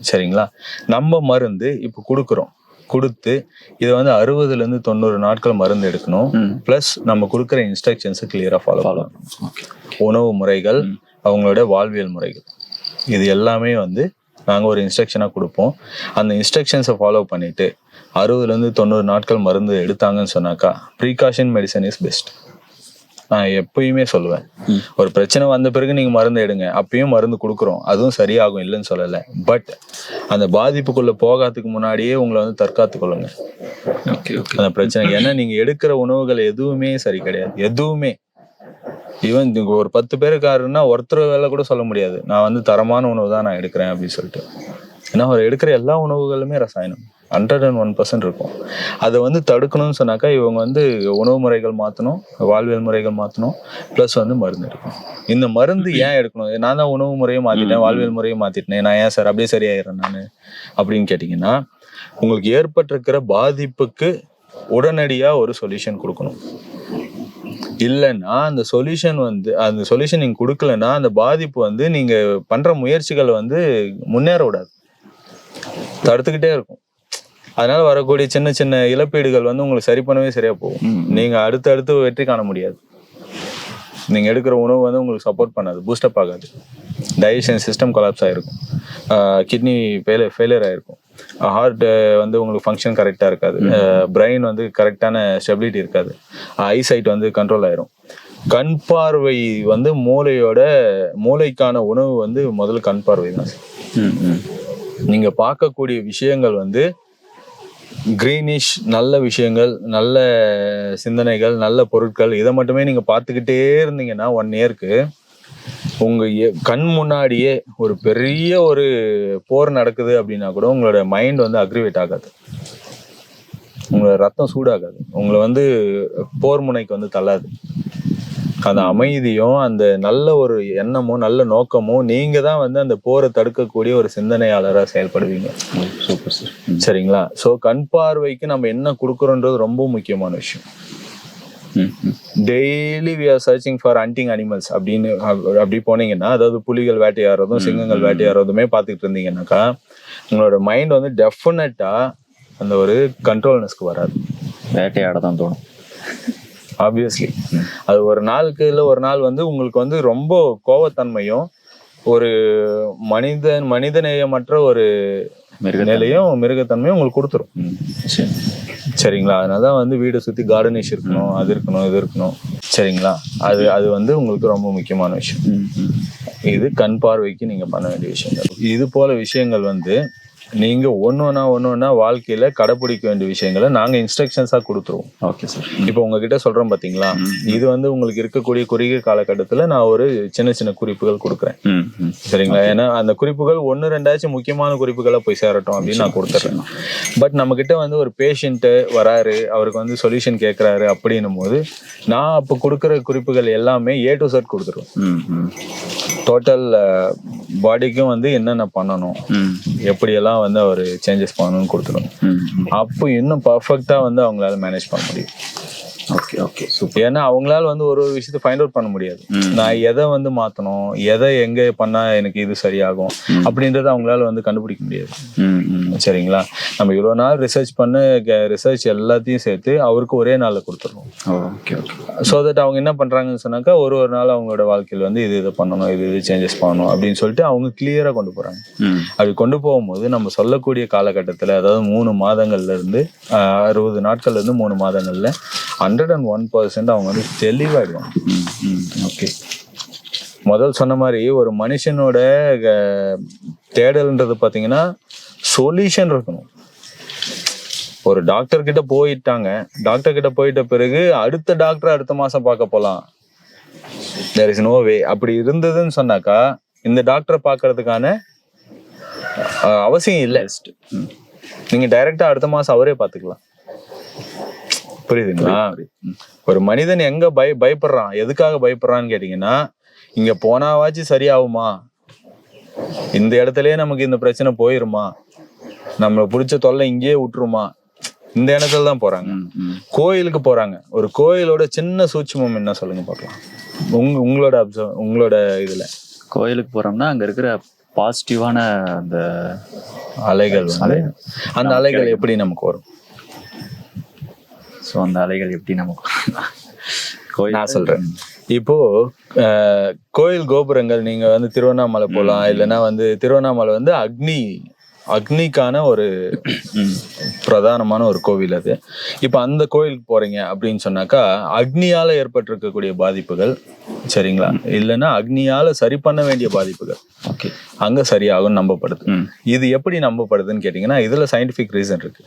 சரிங்களா? நம்ம மருந்து இப்போ கொடுத்து இதை வந்து 60 to 90 நாட்கள் மருந்து எடுக்கணும். பிளஸ் நம்ம கொடுக்குற இன்ஸ்ட்ரக்ஷன்ஸை கிளியரா ஃபாலோ பண்ணணும். உணவு முறைகள், அவங்களோட வாழ்வியல் முறைகள், இது எல்லாமே வந்து நாங்கள் ஒரு இன்ஸ்ட்ரக்ஷனாக கொடுப்போம். அந்த இன்ஸ்ட்ரக்ஷன்ஸை ஃபாலோ பண்ணிட்டு 60 to 90 நாட்கள் மருந்து எடுத்தாங்கன்னு சொன்னாக்கா ப்ரீகாஷன் மெடிசன் இஸ் பெஸ்ட். நான் எப்பயுமே சொல்லுவேன், ஒரு பிரச்சனை வந்த பிறகு நீங்கள் மருந்து எடுங்க. அப்பயும் மருந்து கொடுக்குறோம், அதுவும் சரியாகும், இல்லைன்னு சொல்லலை. பட் அந்த பாதிப்புக்குள்ளே போகாததுக்கு முன்னாடியே உங்களை வந்து தற்காத்து கொள்ளுங்க அந்த பிரச்சனை. ஏன்னா நீங்கள் எடுக்கிற உணவுகள் எதுவுமே சரி கிடையாது, எதுவுமே. ஈவன் ஒரு 10 பேருக்காருன்னா ஒருத்தர் வேலை கூட சொல்ல முடியாது நான் வந்து தரமான உணவு தான் நான் எடுக்கிறேன் அப்படின்னு சொல்லிட்டு. ஏன்னா அவர் எடுக்கிற எல்லா உணவுகளுமே ரசாயனம் 101% இருக்கும். அதை வந்து தடுக்கணும்னு சொன்னாக்கா இவங்க வந்து உணவு முறைகள் மாற்றணும், வாழ்வியல் முறைகள் மாற்றணும், ப்ளஸ் வந்து மருந்து எடுக்கணும். இந்த மருந்து ஏன் எடுக்கணும்? நான் தான் உணவு முறையும் மாற்றிட்டேன், வாழ்வியல் முறையும் மாற்றிட்டேன், நான் ஏன் சார் அப்படியே சரியாயிடுறேன் நான் அப்படின்னு கேட்டிங்கன்னா, உங்களுக்கு ஏற்பட்டிருக்கிற பாதிப்புக்கு உடனடியாக ஒரு சொல்யூஷன் கொடுக்கணும். இல்லைன்னா அந்த சொல்யூஷன் நீங்க கொடுக்கலன்னா அந்த பாதிப்பு வந்து நீங்க பண்ற முயற்சிகள் வந்து முன்னேற விடாது, தடுத்துக்கிட்டே இருக்கும். அதனால வரக்கூடிய சின்ன சின்ன இழப்பீடுகள் வந்து உங்களுக்கு சரி பண்ணவே சரியா போகும். நீங்க அடுத்து வெற்றி காண முடியாது. நீங்க எடுக்கிற உணவு வந்து உங்களுக்கு சப்போர்ட் பண்ணாது, பூஸ்டப் ஆகாது. டைஜஷன் சிஸ்டம் கொலாப்ஸ் ஆயிருக்கும், கிட்னி ஃபெயிலியர் ஆயிருக்கும், ஹார்ட் வந்து உங்களுக்கு ஃபங்க்ஷன் கரெக்டாக இருக்காது, பிரெயின் வந்து கரெக்டான ஸ்டெபிலிட்டி இருக்காது, ஐசைட் வந்து கண்ட்ரோல் ஆயிரும். கண் பார்வை வந்து மூளைக்கான உணவு வந்து முதல்ல கண் பார்வை தான். நீங்க பார்க்கக்கூடிய விஷயங்கள் வந்து கிரீனிஷ், நல்ல விஷயங்கள், நல்ல சிந்தனைகள், நல்ல பொருட்கள், இதை மட்டுமே நீங்க பார்த்துக்கிட்டே இருந்தீங்கன்னா 1 yearக்கு உங்க கண் முன்னாடியே ஒரு பெரிய ஒரு போர் நடக்குது அப்படின்னா கூட உங்களோட மைண்ட் வந்து அக்ரிவேட் ஆகாது, உங்களோட ரத்தம் சூடாகாது, உங்களை வந்து போர் முனைக்கு வந்து தள்ளாது. அந்த அமைதியும் அந்த நல்ல ஒரு எண்ணமும் நல்ல நோக்கமும் நீங்க தான் வந்து அந்த போரை தடுக்கக்கூடிய ஒரு சிந்தனையாளராக செயல்படுவீங்க. Super sir. சரிங்களா? ஸோ கண் பார்வைக்கு நம்ம என்ன கொடுக்குறோன்றது ரொம்ப முக்கியமான விஷயம். Daily we are searching for hunting animals அப்படி போனீங்கன்னா, அதாவது புலிகள் வேட்டையாடுறதும் சிங்கங்கள் வேட்டையாடுறதுமே பார்த்துக்கிட்டு இருந்தீங்கன்னாக்கா உங்களோட மைண்ட் வந்து டெஃபினட்டா அந்த ஒரு கண்ட்ரோல்னஸ்க்கு வராது,
வேட்டையாட தான் தோணும்.
ஆப்வியஸ்லி அது ஒரு நாள் வந்து உங்களுக்கு வந்து ரொம்ப கோவத்தன்மையும் ஒரு மனிதநேயமற்ற ஒரு நிலையும் மிருகத்தன்மையும் உங்களுக்கு கொடுத்துரும். சரிங்களா? அதனாலதான் வந்து வீடை சுத்தி கார்டனிஷ் இருக்கணும், அது இருக்கணும், இது இருக்கணும். சரிங்களா? அது வந்து உங்களுக்கு ரொம்ப முக்கியமான விஷயம். இது கண் பார்வைக்கு நீங்க பண்ண வேண்டிய விஷயங்கள். இது போல விஷயங்கள் வந்து நீங்க ஒன்னொன்னா வாழ்க்கையில கடைபிடிக்க வேண்டிய விஷயங்களை நாங்க இன்ஸ்ட்ரக்ஷன்ஸா கொடுத்துருவோம். Okay sir. இப்போ உங்ககிட்ட சொல்றோம் பாத்தீங்களா, இது வந்து உங்களுக்கு இருக்கக்கூடிய குறுகிய காலகட்டத்துல நான் ஒரு சின்ன குறிப்புகள் கொடுக்குறேன். சரிங்களா? ஏன்னா அந்த குறிப்புகள் 1-2 முக்கியமான குறிப்புகளை போய் சேரட்டும் அப்படின்னு நான் கொடுத்துறேன். பட் நம்ம கிட்ட வந்து ஒரு பேஷண்ட் வராரு, அவருக்கு வந்து சொல்யூஷன் கேட்கறாரு அப்படின்னும் போது நான் அப்ப கொடுக்குற குறிப்புகள் எல்லாமே A to Z கொடுத்துருவேன். டோட்டல் பாடிக்கும் வந்து என்னென்ன பண்ணணும், எப்படியெல்லாம் வந்து அவர் சேஞ்சஸ் பண்ணணும்னு கொடுத்துருவோம். அப்போ இன்னும் பர்ஃபெக்டா வந்து அவங்களால மேனேஜ் பண்ண முடியும். Okay okay super. ஏன்னா அவங்களால வந்து ஒரு விஷயத்தை ஃபைண்ட் அவுட் பண்ண முடியாது. நான் எதை வந்து மாத்தணும், எதை எங்க பண்ணா எனக்கு இது சரியாகும் அப்படின்றத அவங்களால வந்து கண்டுபிடிக்க முடியாது. சரிங்களா? நம்ம இவ்வளவு நாள் ரிசர்ச் எல்லாத்தையும் சேர்த்து அவருக்கு ஒரே நாள்ல கொடுத்துருவோம். ஸோ தட் அவங்க என்ன பண்றாங்கன்னு சொன்னாக்கா ஒரு நாள் அவங்களோட வாழ்க்கையில் வந்து இது பண்ணணும், இது சேஞ்சஸ் பண்ணணும் அப்படின்னு சொல்லிட்டு அவங்க கிளியரா கொண்டு போறாங்க. அப்படி கொண்டு போகும்போது நம்ம சொல்லக்கூடிய காலகட்டத்தில், அதாவது 3 மாதங்கள்ல இருந்து 60 நாட்கள்ல இருந்து 3 மாதங்கள்ல 101% அவங்க வந்து தெளிவாயிடுவாங்க. ஓகே. முதல் சொன்ன மாதிரி ஒரு மனுஷனோட தேடல்ன்றது பாத்தீங்கன்னா சொல்யூஷன் இருக்கணும். ஒரு டாக்டர் கிட்ட போயிட்ட பிறகு அடுத்த டாக்டர் அடுத்த மாசம் பார்க்க போலாம், there is no way. அப்படி இருந்ததுன்னு சொன்னாக்கா இந்த டாக்டரை பார்க்கறதுக்கான அவசியம் இல்லை. நீங்க டைரக்டா அடுத்த மாசம் அவரே பார்த்துக்கலாம். புரியுதுங்களா? ஒரு மனிதன் எங்க பயப்படுறான், எதுக்காக பயப்படுறான்னு கேட்டீங்கன்னா, இங்க போனாவாச்சும் சரியாகுமா, இந்த இடத்துலயே நமக்கு இந்த பிரச்சனை போயிருமா, நம்மள பிடிச்ச தொல்லை இங்கேயே விட்டுருமா, இந்த இடத்துல தான் போறாங்க. கோயிலுக்கு போறாங்க. ஒரு கோயிலோட சின்ன சூட்சுமம் என்ன சொல்லுங்க பார்க்கலாம், உங்களோட இதுல.
கோயிலுக்கு போறோம்னா அங்க இருக்கிற பாசிட்டிவான அந்த
அலைகள் அந்த அலைகள் எப்படி நமக்கு வரும்?
ஸோ அந்த அலைகள் எப்படி நமக்கு
நான் சொல்றேன். இப்போ கோயில் கோபுரங்கள் நீங்க வந்து திருவண்ணாமலை போகலாம், இல்லைன்னா வந்து திருவண்ணாமலை வந்து அக்னிக்கான ஒரு பிரதானமான ஒரு கோவில் அது. இப்ப அந்த கோயிலுக்கு போறீங்க அப்படின்னு சொன்னாக்கா அக்னியால ஏற்பட்டிருக்கக்கூடிய பாதிப்புகள், சரிங்களா, இல்லைன்னா அக்னியால சரி பண்ண வேண்டிய பாதிப்புகள் அங்க சரியாகும் நம்பப்படுது. இது எப்படி நம்பப்படுதுன்னு கேட்டீங்கன்னா இதுல சயின்டிபிக் ரீசன் இருக்கு.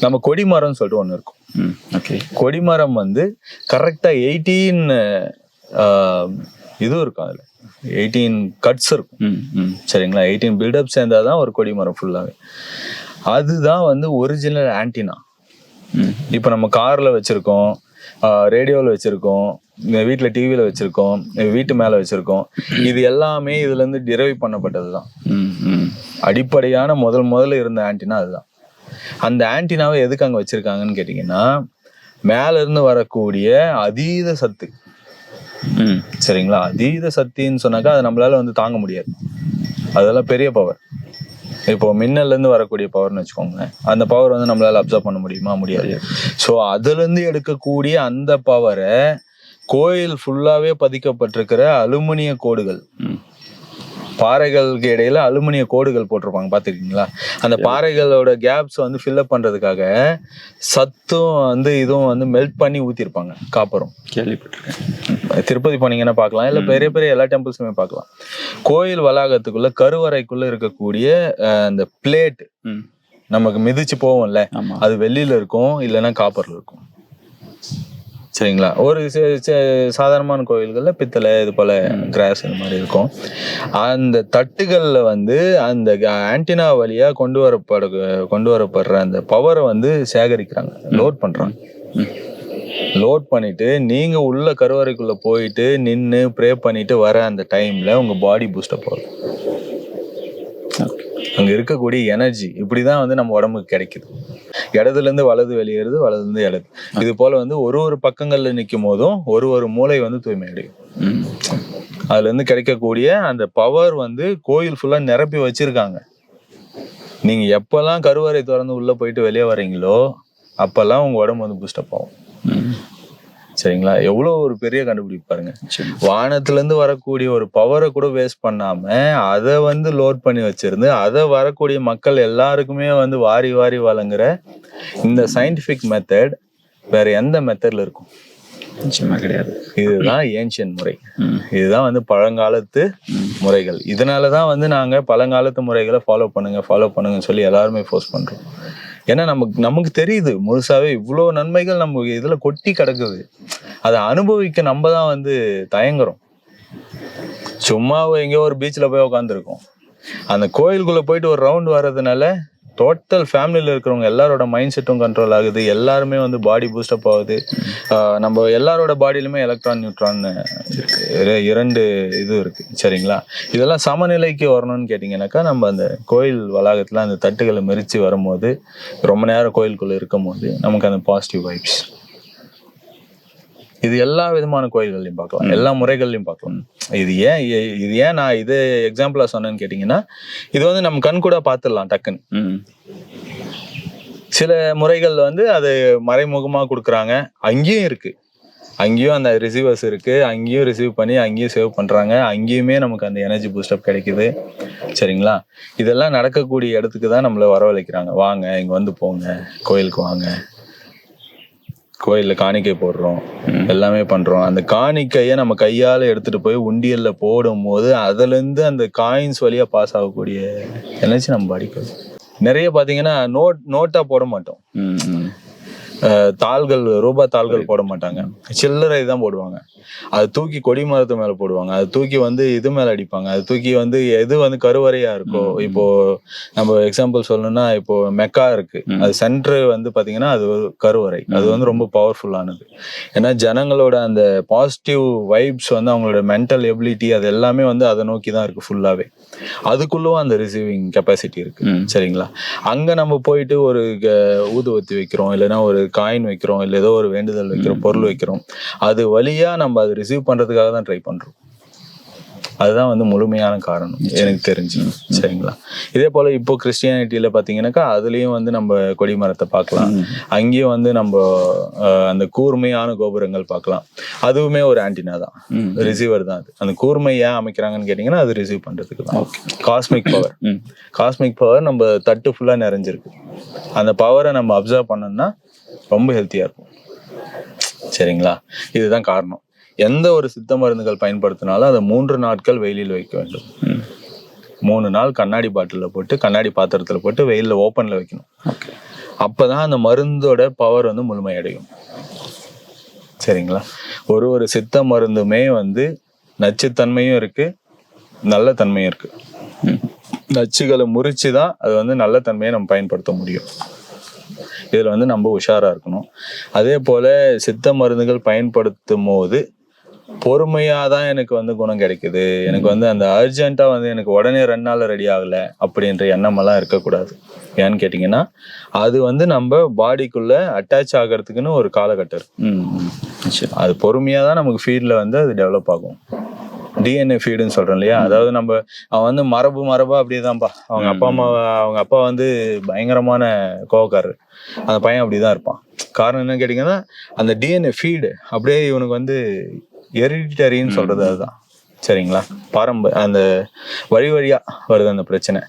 நம்ம கொடிமரம்னு சொல்லிட்டு ஒண்ணு இருக்கும். கொடிமரம் வந்து கரெக்டா 18 இது இருக்கும், அதுல 18 கட்ஸ் இருக்கும், சரிங்களா. 18 பில்டப் சேர்ந்தாதான் ஒரு கொடிமரம் ஃபுல்லாவே. அதுதான் வந்து ஒரிஜினல் ஆன்டினா. இப்ப நம்ம கார்ல வச்சிருக்கோம், ரேடியோவில் வச்சிருக்கோம், வீட்டுல டிவியில வச்சிருக்கோம், வீட்டு மேல வச்சிருக்கோம். இது எல்லாமே இதுல இருந்து டிரைவ் பண்ணப்பட்டதுதான். அடிப்படையான முதல்ல இருந்த ஆன்டினா அதுதான். அந்த ஆன்டினாவை எதுக்கு அங்க வச்சிருக்காங்கன்னு கேட்டீங்கன்னா மேல இருந்து வரக்கூடிய அதீத சத்து, சரிங்களா. அதீத சக்தின்னு சொன்னாக்கா அது நம்மளால வந்து தாங்க முடியாது, அதெல்லாம் பெரிய பவர். இப்போ மின்னல்ல இருந்து வரக்கூடிய பவர்னு வச்சுக்கோங்க, அந்த பவர் வந்து நம்மளால அப்சர்வ் பண்ண முடியுமா? முடியாது. ஸோ அதுல இருந்து எடுக்கக்கூடிய அந்த பவரை கோயில் ஃபுல்லாவே பதிக்கப்பட்டிருக்கிற அலுமினிய கோடுகள், பாறைகளுக்கு இடையில அலுமினிய கோடுகள் போட்டிருப்பாங்க, பாத்துருக்கீங்களா? அந்த பாறைகளோட கேப்ஸ் வந்து ஃபில்அப் பண்றதுக்காக சத்தும் வந்து இதுவும் வந்து மெல்ட் பண்ணி ஊத்திருப்பாங்க, காப்பரும். கேள்விப்பட்டிருக்கேன். திருப்பதி போனீங்கன்னா பார்க்கலாம், இல்ல பெரிய பெரிய எல்லா டெம்பிள்ஸுமே பார்க்கலாம். கோயில் வளாகத்துக்குள்ள கருவறைக்குள்ள இருக்கக்கூடிய அந்த பிளேட் நமக்கு மிதிச்சு போவோம்ல, அது வெள்ளியில இருக்கும், இல்லைன்னா காப்பர்ல இருக்கும், சரிங்களா. ஒரு சாதாரணமான கோயில்கள்ல பித்தளை இது போல கிராஸ் இந்த மாதிரி இருக்கும். அந்த தட்டுகள்ல வந்து அந்த ஆன்டினா வழியா கொண்டு வரப்படுற அந்த பவரை வந்து சேகரிக்கிறாங்க, லோட் பண்றாங்க. லோட் பண்ணிட்டு நீங்க உள்ள கருவறைக்குள்ள போயிட்டு நின்று ப்ரே பண்ணிட்டு வர அந்த டைம்ல உங்க பாடி பூஸ்டப் ஆகும். அங்க இருக்கக்கூடிய எனர்ஜி இப்படிதான் வந்து நம்ம உடம்புக்கு கிடைக்குது. இடதுல இருந்து வலது வெளியேறுது, வலதுல இருந்து இடது. இது போல வந்து ஒரு பக்கங்கள்ல நிற்கும் போதும் ஒரு மூளை வந்து தூய்மை அடையும். அதுல இருந்து கிடைக்கக்கூடிய அந்த பவர் வந்து கோயில் ஃபுல்லா நிரப்பி வச்சிருக்காங்க. நீங்க எப்பெல்லாம் கருவறை திறந்து உள்ள போயிட்டு வெளியே வர்றீங்களோ அப்பெல்லாம் உங்க உடம்பு வந்து பூஸ்டப் ஆகும், சரிங்களா. எவ்வளவு ஒரு பெரிய கண்டுபிடிப்பு பாருங்க. வானத்துல இருந்து வரக்கூடிய ஒரு பவரை கூட வேஸ்ட் பண்ணாம அதை வந்து லோட் பண்ணி வச்சிருந்து அதை வரக்கூடிய மக்கள் எல்லாருக்குமே வந்து வாரி வாரி வழங்குற இந்த சயின்டிபிக் மெத்தட் வேற எந்த மெத்தட்ல இருக்கும்? நிச்சயமா கிடையாது. இதுதான் ஏன்ஷியன் முறை, இதுதான் வந்து பழங்காலத்து முறைகள். இதனாலதான் வந்து நாங்க பழங்காலத்து முறைகளை ஃபாலோ பண்ணுங்கன்னு சொல்லி எல்லாருமே ஃபோர்ஸ் பண்றோம். ஏன்னா நமக்கு தெரியுது முழுசாவே இவ்வளவு நன்மைகள் நம்ம இதுல கொட்டி கிடக்குது. அதை அனுபவிக்க நம்ம தான் வந்து தயங்குறோம். சும்மா எங்கேயோ ஒரு பீச்ல போய் உட்காந்துருக்கோம். அந்த கோயிலுக்குள்ள போயிட்டு ஒரு ரவுண்ட் வர்றதுனால டோட்டல் ஃபேமிலியில இருக்கிறவங்க எல்லாரோட மைண்ட் செட்டும் கண்ட்ரோல் ஆகுது, எல்லாருமே வந்து பாடி பூஸ்டப் ஆகுது. நம்ம எல்லாரோட பாடியிலுமே எலக்ட்ரான் நியூட்ரான் இரண்டு இது இருக்கு, சரிங்களா. இதெல்லாம் சமநிலைக்கு வரணும்னு கேட்டீங்கன்னாக்கா நம்ம அந்த கோயில் வளாகத்துல அந்த தட்டுகளை மெரிச்சு வரும்போது ரொம்ப நேரம் கோயிலுக்குள்ள இருக்கும் போது நமக்கு அந்த பாசிட்டிவ் வைப்ஸ். இது எல்லா விதமான கோயில்கள்லையும் பார்க்கலாம், எல்லா முறைகள்லையும் பார்க்கலாம். இது ஏன் நான் இது எக்ஸாம்பிளா சொன்னேன்னு கேட்டீங்கன்னா இது வந்து நம்ம கண் கூட பார்த்துடலாம் டக்குன்னு. சில முறைகள் வந்து அது மறைமுகமா கொடுக்குறாங்க, அங்கேயும் இருக்கு, அங்கேயும் அந்த ரிசீவர்ஸ் இருக்கு, அங்கேயும் ரிசீவ் பண்ணி அங்கேயும் சேவ் பண்றாங்க, அங்கேயுமே நமக்கு அந்த எனர்ஜி பூஸ்டப் கிடைக்குது, சரிங்களா. இதெல்லாம் நடக்கக்கூடிய இடத்துக்கு தான் நம்மள வரவழைக்கிறாங்க. வாங்க இங்க வந்து போங்க, கோயிலுக்கு வாங்க, கோயில்ல காணிக்கை போடுறோம், எல்லாமே பண்றோம். அந்த காணிக்கையை நம்ம கையால எடுத்துட்டு போய் உண்டியல்ல போடும் போது அதுல இருந்து அந்த காயின்ஸ் வழியா பாஸ் ஆகக்கூடிய எனர்ஜி நம்ம பாடிக்கும். நிறைய பாத்தீங்கன்னா நோட்டா போட மாட்டோம், தாள்கள், ரூபாய் தாள்கள் போட மாட்டாங்க, சில்லறை தான் போடுவாங்க. அது தூக்கி கொடி மரத்து மேல போடுவாங்க, அது தூக்கி வந்து இது மேல அடிப்பாங்க, அது தூக்கி வந்து எது வந்து கருவறையா இருக்கோ, இப்போ நம்ம எக்ஸாம்பிள் சொல்லணும்னா இப்போ மெக்கா இருக்கு, அது சென்டர் வந்து பாத்தீங்கன்னா அது ஒரு கருவறை, அது வந்து ரொம்ப பவர்ஃபுல்லானது. ஏன்னா ஜனங்களோட அந்த பாசிட்டிவ் வைப்ஸ் வந்து அவங்களோட மென்டல் எபிலிட்டி அது எல்லாமே வந்து அதை நோக்கி தான் இருக்கு ஃபுல்லாவே. அதுக்குள்ளவும் அந்த ரிசீவிங் கெப்பாசிட்டி இருக்கு. சரிங்களா? அங்க நம்ம போயிட்டு ஒரு ஊதுவத்தி வைக்கிறோம், இல்லைன்னா ஒரு காயின் வைக்கிறோம், இல்லை ஏதோ ஒரு வேண்டுதல் வைக்கிறோம், பொருள் வைக்கிறோம், அது வழியா நம்ம அதை ரிசீவ் பண்றதுக்காக தான் ட்ரை பண்றோம். அதுதான் வந்து முழுமையான காரணம் எனக்கு தெரிஞ்சு. சரிங்களா? இதே போல இப்போ கிறிஸ்டியானிட்டியில பாத்தீங்கன்னாக்கா அதுலயும் வந்து நம்ம கொடிமரத்தை பார்க்கலாம், அங்கேயும் வந்து நம்ம அந்த கூர்மையான கோபுரங்கள் பார்க்கலாம். அதுவுமே ஒரு ஆன்டினா தான், ரிசீவர் தான். அது அந்த கூர்மை ஏன் அமைக்கிறாங்கன்னு கேட்டீங்கன்னா அது ரிசீவ் பண்றதுக்கு தான். காஸ்மிக் பவர், காஸ்மிக் பவர் நம்ம தட்டு ஃபுல்லா நிறைஞ்சிருக்கு. அந்த பவரை நம்ம அப்சர்வ் பண்ணோம்னா ரொம்ப ஹெல்த்தியா இருக்கும். சரிங்களா? இதுதான் காரணம். எந்த ஒரு சித்த மருந்துகள் பயன்படுத்தினாலும் அதை 3 நாட்கள் வெயிலில் வைக்க வேண்டும். 3 நாள் கண்ணாடி பாட்டில போட்டு, கண்ணாடி பாத்திரத்துல போட்டு வெயில்ல ஓப்பன்ல வைக்கணும். அப்பதான் அந்த மருந்தோட பவர் வந்து முழுமையடையும். சரிங்களா? ஒரு சித்த மருந்துமே வந்து நச்சுத்தன்மையும் இருக்கு, நல்ல தன்மையும் இருக்கு. நச்சுகளை முறிச்சுதான் அது வந்து நல்ல தன்மையை நம்ம பயன்படுத்த முடியும். இதுல வந்து நம்ம உஷாரா இருக்கணும். அதே போல சித்த மருந்துகள் பயன்படுத்தும் போது பொறுமையாதான் எனக்கு வந்து குணம் கிடைக்குது, எனக்கு வந்து அந்த அர்ஜென்ட்டா வந்து எனக்கு உடனே 2 நாள்ல ரெடி ஆகல அப்படின்ற எண்ணம் எல்லாம் இருக்கக்கூடாது. ஏன்னு கேட்டீங்கன்னா அது வந்து நம்ம பாடிக்குள்ள அட்டாச் ஆகிறதுக்குன்னு ஒரு காலகட்டம் இருக்கு. அது பொறுமையாதான் நமக்கு ஃபீல்ட்ல வந்து அது டெவலப் ஆகும். டிஎன்ஏ ஃபீடுன்னு சொல்றோம் இல்லையா, அதாவது நம்ம அவன் வந்து மரபா அப்படியேதான்ப்பா. அவங்க அப்பா வந்து பயங்கரமான கோவக்காரர், அந்த பையன் அப்படிதான் இருப்பான். காரணம் என்னன்னு கேட்டீங்கன்னா அந்த டிஎன்ஏ ஃபீடு அப்படியே இவனுக்கு வந்து ஹெரிடிட்டரின்னு சொல்றது அதுதான். சரிங்களா? அந்த வழியா வருது அந்த பிரச்சனை.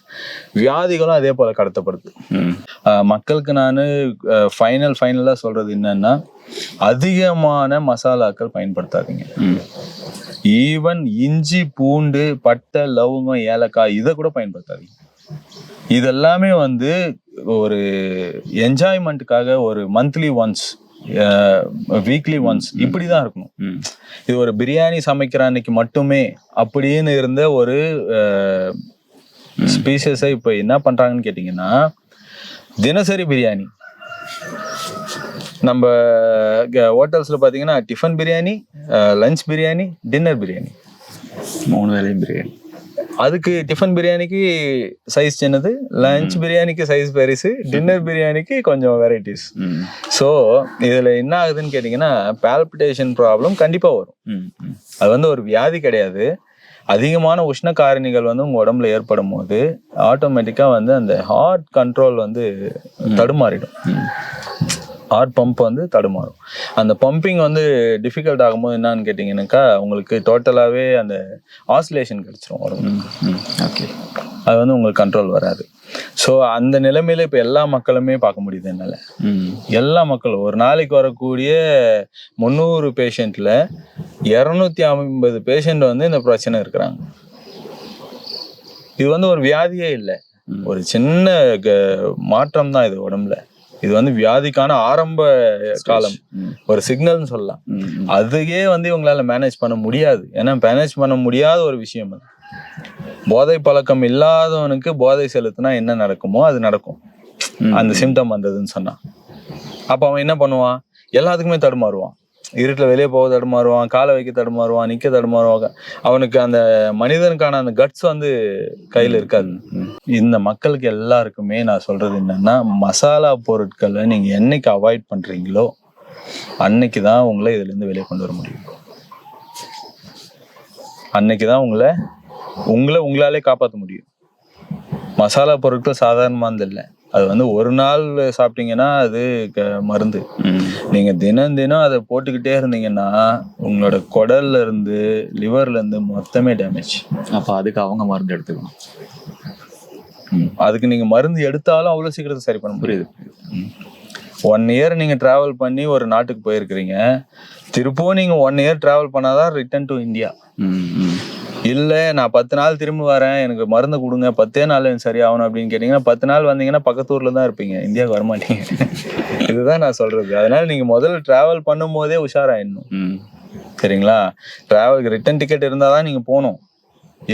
வியாதிகளும் அதே போல கடத்தப்படுது. மக்களுக்கு நான் ஃபைனலா சொல்றது என்னன்னா, அதிகமான மசாலாக்கள் பயன்படுத்தாதீங்க. ஈவன் இஞ்சி, பூண்டு, பட்டை, லவங்கம், ஏலக்காய் இதை கூட பயன்படுத்தாதீங்க. இதெல்லாமே வந்து ஒரு என்ஜாய்மெண்ட்டுக்காக ஒரு மந்த்லி ஒன்ஸ், வீக்லி ஒன்ஸ் இப்படிதான் இருக்கணும். இது ஒரு பிரியாணி சமைக்கிற அன்னைக்கு மட்டுமே அப்படின்னு இருந்த ஒரு ஸ்பீஷஸை இப்ப என்ன பண்றாங்கன்னு கேட்டீங்கன்னா தினசரி பிரியாணி. நம்ம ஹோட்டல்ஸ்ல பாத்தீங்கன்னா tiffin biryani, lunch biryani, dinner biryani,
3 வேளையும் பிரியாணி.
அதுக்கு டிஃபன் பிரியாணிக்கு சைஸ் சின்னது, லஞ்ச் பிரியாணிக்கு சைஸ் பெருசு, டின்னர் பிரியாணிக்கு கொஞ்சம் வெரைட்டிஸ். ஸோ இதுல என்ன ஆகுதுன்னு கேட்டீங்கன்னா பால்பிட்டேஷன் ப்ராப்ளம் கண்டிப்பா வரும். அது வந்து ஒரு வியாதி கிடையாது. அதிகமான உஷ்ண காரணிகள் வந்து உங்க உடம்புல ஏற்படும் போது ஆட்டோமேட்டிக்கா வந்து அந்த ஹார்ட் கண்ட்ரோல் வந்து தடுமாறிடும். ஹார்ட் பம்ப் வந்து தடுமாறும். அந்த பம்பிங் வந்து டிஃபிகல்ட் ஆகும்போது என்னன்னு கேட்டீங்கன்னாக்கா உங்களுக்கு டோட்டலாவே அந்த ஆசிலேஷன் கிடைச்சிரும் வரும். அது வந்து உங்களுக்கு கண்ட்ரோல் வராது. ஸோ அந்த நிலைமையில இப்ப எல்லா மக்களுமே பார்க்க முடியுது என்னால. எல்லா மக்களும் ஒரு நாளைக்கு வரக்கூடிய 300 பேஷண்ட்ல 250 பேஷண்ட் வந்து இந்த பிரச்சனை இருக்கிறாங்க. இது வந்து ஒரு வியாதியே இல்லை, ஒரு சின்ன மாற்றம் தான் இது உடம்புல. இது வந்து வியாதிக்கான ஆரம்ப காலம், ஒரு சிக்னல்னு சொல்லலாம். அதையே வந்து இவங்களால மேனேஜ் பண்ண முடியாது. ஏன்னா மேனேஜ் பண்ண முடியாத ஒரு விஷயம் அது. போதை பழக்கம் இல்லாதவனுக்கு போதை செலுத்தினா என்ன நடக்குமோ அது நடக்கும். அந்த சிம்டம் வந்ததுன்னு சொன்னா அப்ப அவன் என்ன பண்ணுவான்? எல்லாத்துக்குமே தடுமாறுவான். இருட்டில் வெளியே போக தடுமாறுவான், காலை வைக்க தடுமாறுவான், நிக்க தடுமாறுவாங்க. அவனுக்கு அந்த மனிதனுக்கான அந்த கட்ஸ் வந்து கையில இருக்காது. இந்த மக்களுக்கு எல்லாருக்குமே நான் சொல்றது என்னன்னா, மசாலா பொருட்களை நீங்க என்னைக்கு அவாய்ட் பண்றீங்களோ அன்னைக்குதான் உங்களை இதுல இருந்து வெளியே கொண்டு வர முடியும். அன்னைக்குதான் உங்களாலே காப்பாற்ற முடியும். மசாலா பொருட்கள் சாதாரணமானது இல்லை. அது வந்து ஒரு நாள் சாப்பிட்டீங்கன்னா அது மருந்து. நீங்க தினம் அதை போட்டுக்கிட்டே இருந்தீங்கன்னா உங்களோட குடல்ல இருந்து லிவர்ல இருந்து மொத்தமே டேமேஜ்.
அப்ப அதுக்கு அவங்க மருந்து எடுத்துக்கணும்.
அதுக்கு நீங்க மருந்து எடுத்தாலும் அவ்வளவு சீக்கிரத்தை சரி பண்ண முடியாது. 1 இயர் நீங்க டிராவல் பண்ணி ஒரு நாட்டுக்கு போயிருக்கிறீங்க, திருப்பவும் நீங்க 1 இயர் டிராவல் பண்ணாதான் ரிட்டர்ன் டு இந்தியா. இல்ல நான் 10 நாள் திரும்ப வரேன், எனக்கு மருந்து கொடுங்க, 10 நாள் சரியாகணும் அப்படின்னு கேட்டீங்கன்னா 10 நாள் வந்தீங்கன்னா பக்கத்து ஊர்ல தான் இருப்பீங்க, இந்தியாவுக்கு வரமாட்டீங்க. இதுதான் நான் சொல்றது. அதனால நீங்க முதல்ல டிராவல் பண்ணும் போதே உஷாராயிடணும். சரிங்களா? டிராவலுக்கு ரிட்டர்ன் டிக்கெட் இருந்தாதான் நீங்க போகணும்.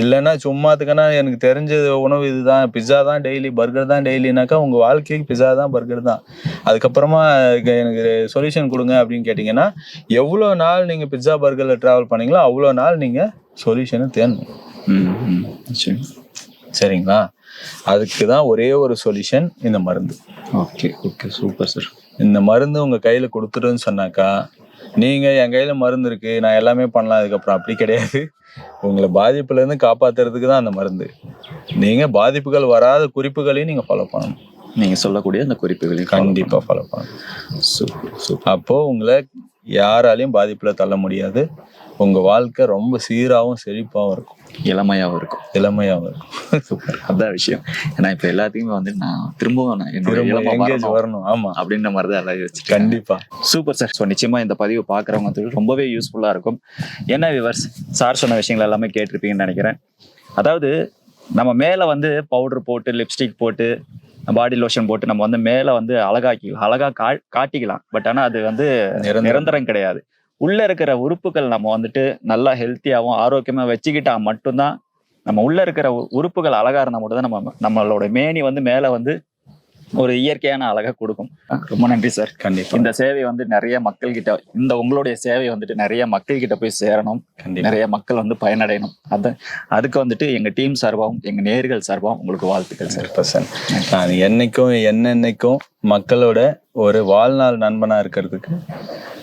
இல்லைன்னா சும்மாத்துக்குன்னா எனக்கு தெரிஞ்ச உணவு இதுதான், பிஸா தான் டெய்லி, பர்கர் தான் டெய்லினாக்கா உங்க வாழ்க்கைக்கு பிஸா தான், பர்கர் தான். அதுக்கப்புறமா எனக்கு சொல்யூஷன் கொடுங்க அப்படின்னு கேட்டீங்கன்னா, எவ்வளோ நாள் நீங்க பிஸா பர்கர்ல டிராவல் பண்ணீங்களோ அவ்வளோ நாள் நீங்க சொல்யூஷனை தேடணும். சரிங்களா? அதுக்கு தான் ஒரே ஒரு சொல்யூஷன், இந்த மருந்து.
Okay okay, super sir.
இந்த மருந்து உங்க கையில கொடுத்துட்டுன்னு சொன்னாக்கா, நீங்க என் கையில மருந்து இருக்கு, நான் எல்லாமே பண்ணலாம் அதுக்கப்புறம், அப்படி கிடையாது. உங்களை பாதிப்புல இருந்து காப்பாத்துறதுக்கு தான் அந்த மருந்து. நீங்க பாதிப்புகள் வராத குறிப்புகளையும் நீங்க ஃபாலோ பண்ணணும்.
நீங்க சொல்லக்கூடிய அந்த குறிப்புகளையும்
கண்டிப்பா ஃபாலோ பண்ணணும். அப்போ உங்களை யாராலையும் பாதிப்புல தள்ள முடியாது. உங்க வாழ்க்கை ரொம்ப சீராகவும் செழிப்பாகவும் இருக்கும்,
இளமையாகவும் இருக்கும்.
சூப்பர்.
அதான் விஷயம். ஏன்னா இப்ப எல்லாத்தையுமே வந்து நான் திரும்பவும்
எங்கேஜ் வரணும். ஆமா,
அப்படின்ற மாதிரி தான் எல்லாம் வச்சு.
கண்டிப்பா.
Super sir. ஸோ நிச்சயமா இந்த பதிவு பாக்குறவங்க வந்து ரொம்பவே யூஸ்ஃபுல்லா இருக்கும். என்ன விவர்ஸ், சார் சொன்ன விஷயங்கள் எல்லாமே கேட்டிருப்பீங்கன்னு நினைக்கிறேன். அதாவது நம்ம மேல வந்து பவுடர் போட்டு, லிப்ஸ்டிக் போட்டு, பாடி லோஷன் போட்டு நம்ம வந்து மேல வந்து அழகா காட்டிக்கலாம். பட் ஆனா அது வந்து நிரந்தரம் கிடையாது. உள்ள இருக்கிற உறுப்புகள் நம்ம வந்துட்டு நல்லா ஹெல்த்தியாகவும் ஆரோக்கியமா வச்சுக்கிட்டா மட்டும்தான், நம்ம உள்ள இருக்கிற உறுப்புகள் அழகா இருந்தா மட்டும் தான் நம்மளோட மேனி வந்து மேல வந்து ஒரு இயற்கையான அழகை கொடுக்கும். ரொம்ப நன்றி சார்.
கண்டிப்பா.
இந்த சேவை வந்து நிறைய மக்கள் கிட்ட, இந்த உங்களுடைய சேவை வந்துட்டு நிறைய மக்கள் கிட்ட போய் சேரணும், நிறைய மக்கள் வந்து பயனடையணும். அதுக்கு வந்துட்டு எங்க டீம் சார்பாகவும் எங்க நேயர்கள் சார்பாகவும் உங்களுக்கு வாழ்த்துக்கள் சார்.
நான் என்னைக்கும் மக்களோட ஒரு வாழ்நாள் நண்பனா இருக்கிறதுக்கு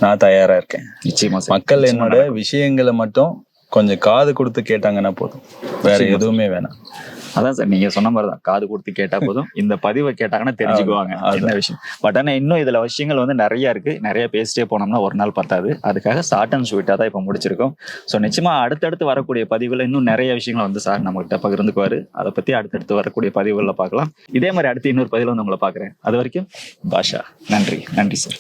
நான் தயாரா இருக்கேன்.
நிச்சயமா.
மக்கள் என்னோட விஷயங்களை மட்டும் கொஞ்சம் காது கொடுத்து கேட்டாங்கன்னா போதும், வேற எதுவுமே வேணாம்.
அதான் சார், நீங்க சொன்ன மாதிரிதான், காது கொடுத்து கேட்டா போதும். இந்த பதிவை கேட்டாங்கன்னா தெரிஞ்சுக்குவாங்க என்ன விஷயம். பட் ஆனா இன்னும் இதுல விஷயங்கள் வந்து நிறைய இருக்கு. நிறைய பேசிட்டே போனோம்னா ஒரு நாள் பத்தாது. அதுக்காக ஷார்ட் அண்ட் ஸ்வீட்டா தான் இப்ப முடிச்சிருக்கோம். ஸோ நிச்சயமா அடுத்தடுத்து வரக்கூடிய பதிவுல இன்னும் நிறைய விஷயங்கள் வந்து சார் நம்ம கிட்ட பகிர்ந்துக்குவாரு. அதை பத்தி அடுத்தடுத்து வரக்கூடிய பதிவுகளில் பார்க்கலாம். இதே மாதிரி அடுத்து இன்னொரு பதிவுல வந்து உங்களை பாக்குறேன். அது வரைக்கும் பாஷா, நன்றி சார்.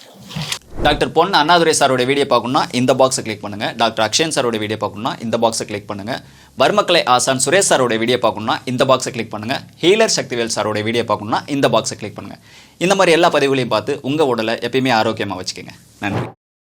டாக்டர் பொன் அண்ணாதுரை சாரோட வீடியோ பார்க்கணும்னா இந்த பாக்ஸை கிளிக் பண்ணுங்க. டாக்டர் அக்ஷயன் சாரோட வீடியோ பார்க்கணும்னா இந்த பாக்ஸை கிளிக் பண்ணுங்க. வர்மக்கலை ஆசான் சுரேஷ் சாரோட வீடியோ பார்க்கணும்னா இந்த பாக்ஸை கிளிக் பண்ணுங்க. ஹீலர் சக்திவேல் சாரோட வீடியோ பார்க்கணும்னா இந்த பாக்ஸை கிளிக் பண்ணுங்க. இந்த மாதிரி எல்லா பதிவுகளையும் பார்த்து உங்க உடலை எப்பயுமே ஆரோக்கியமா வச்சுக்கோங்க. நன்றி.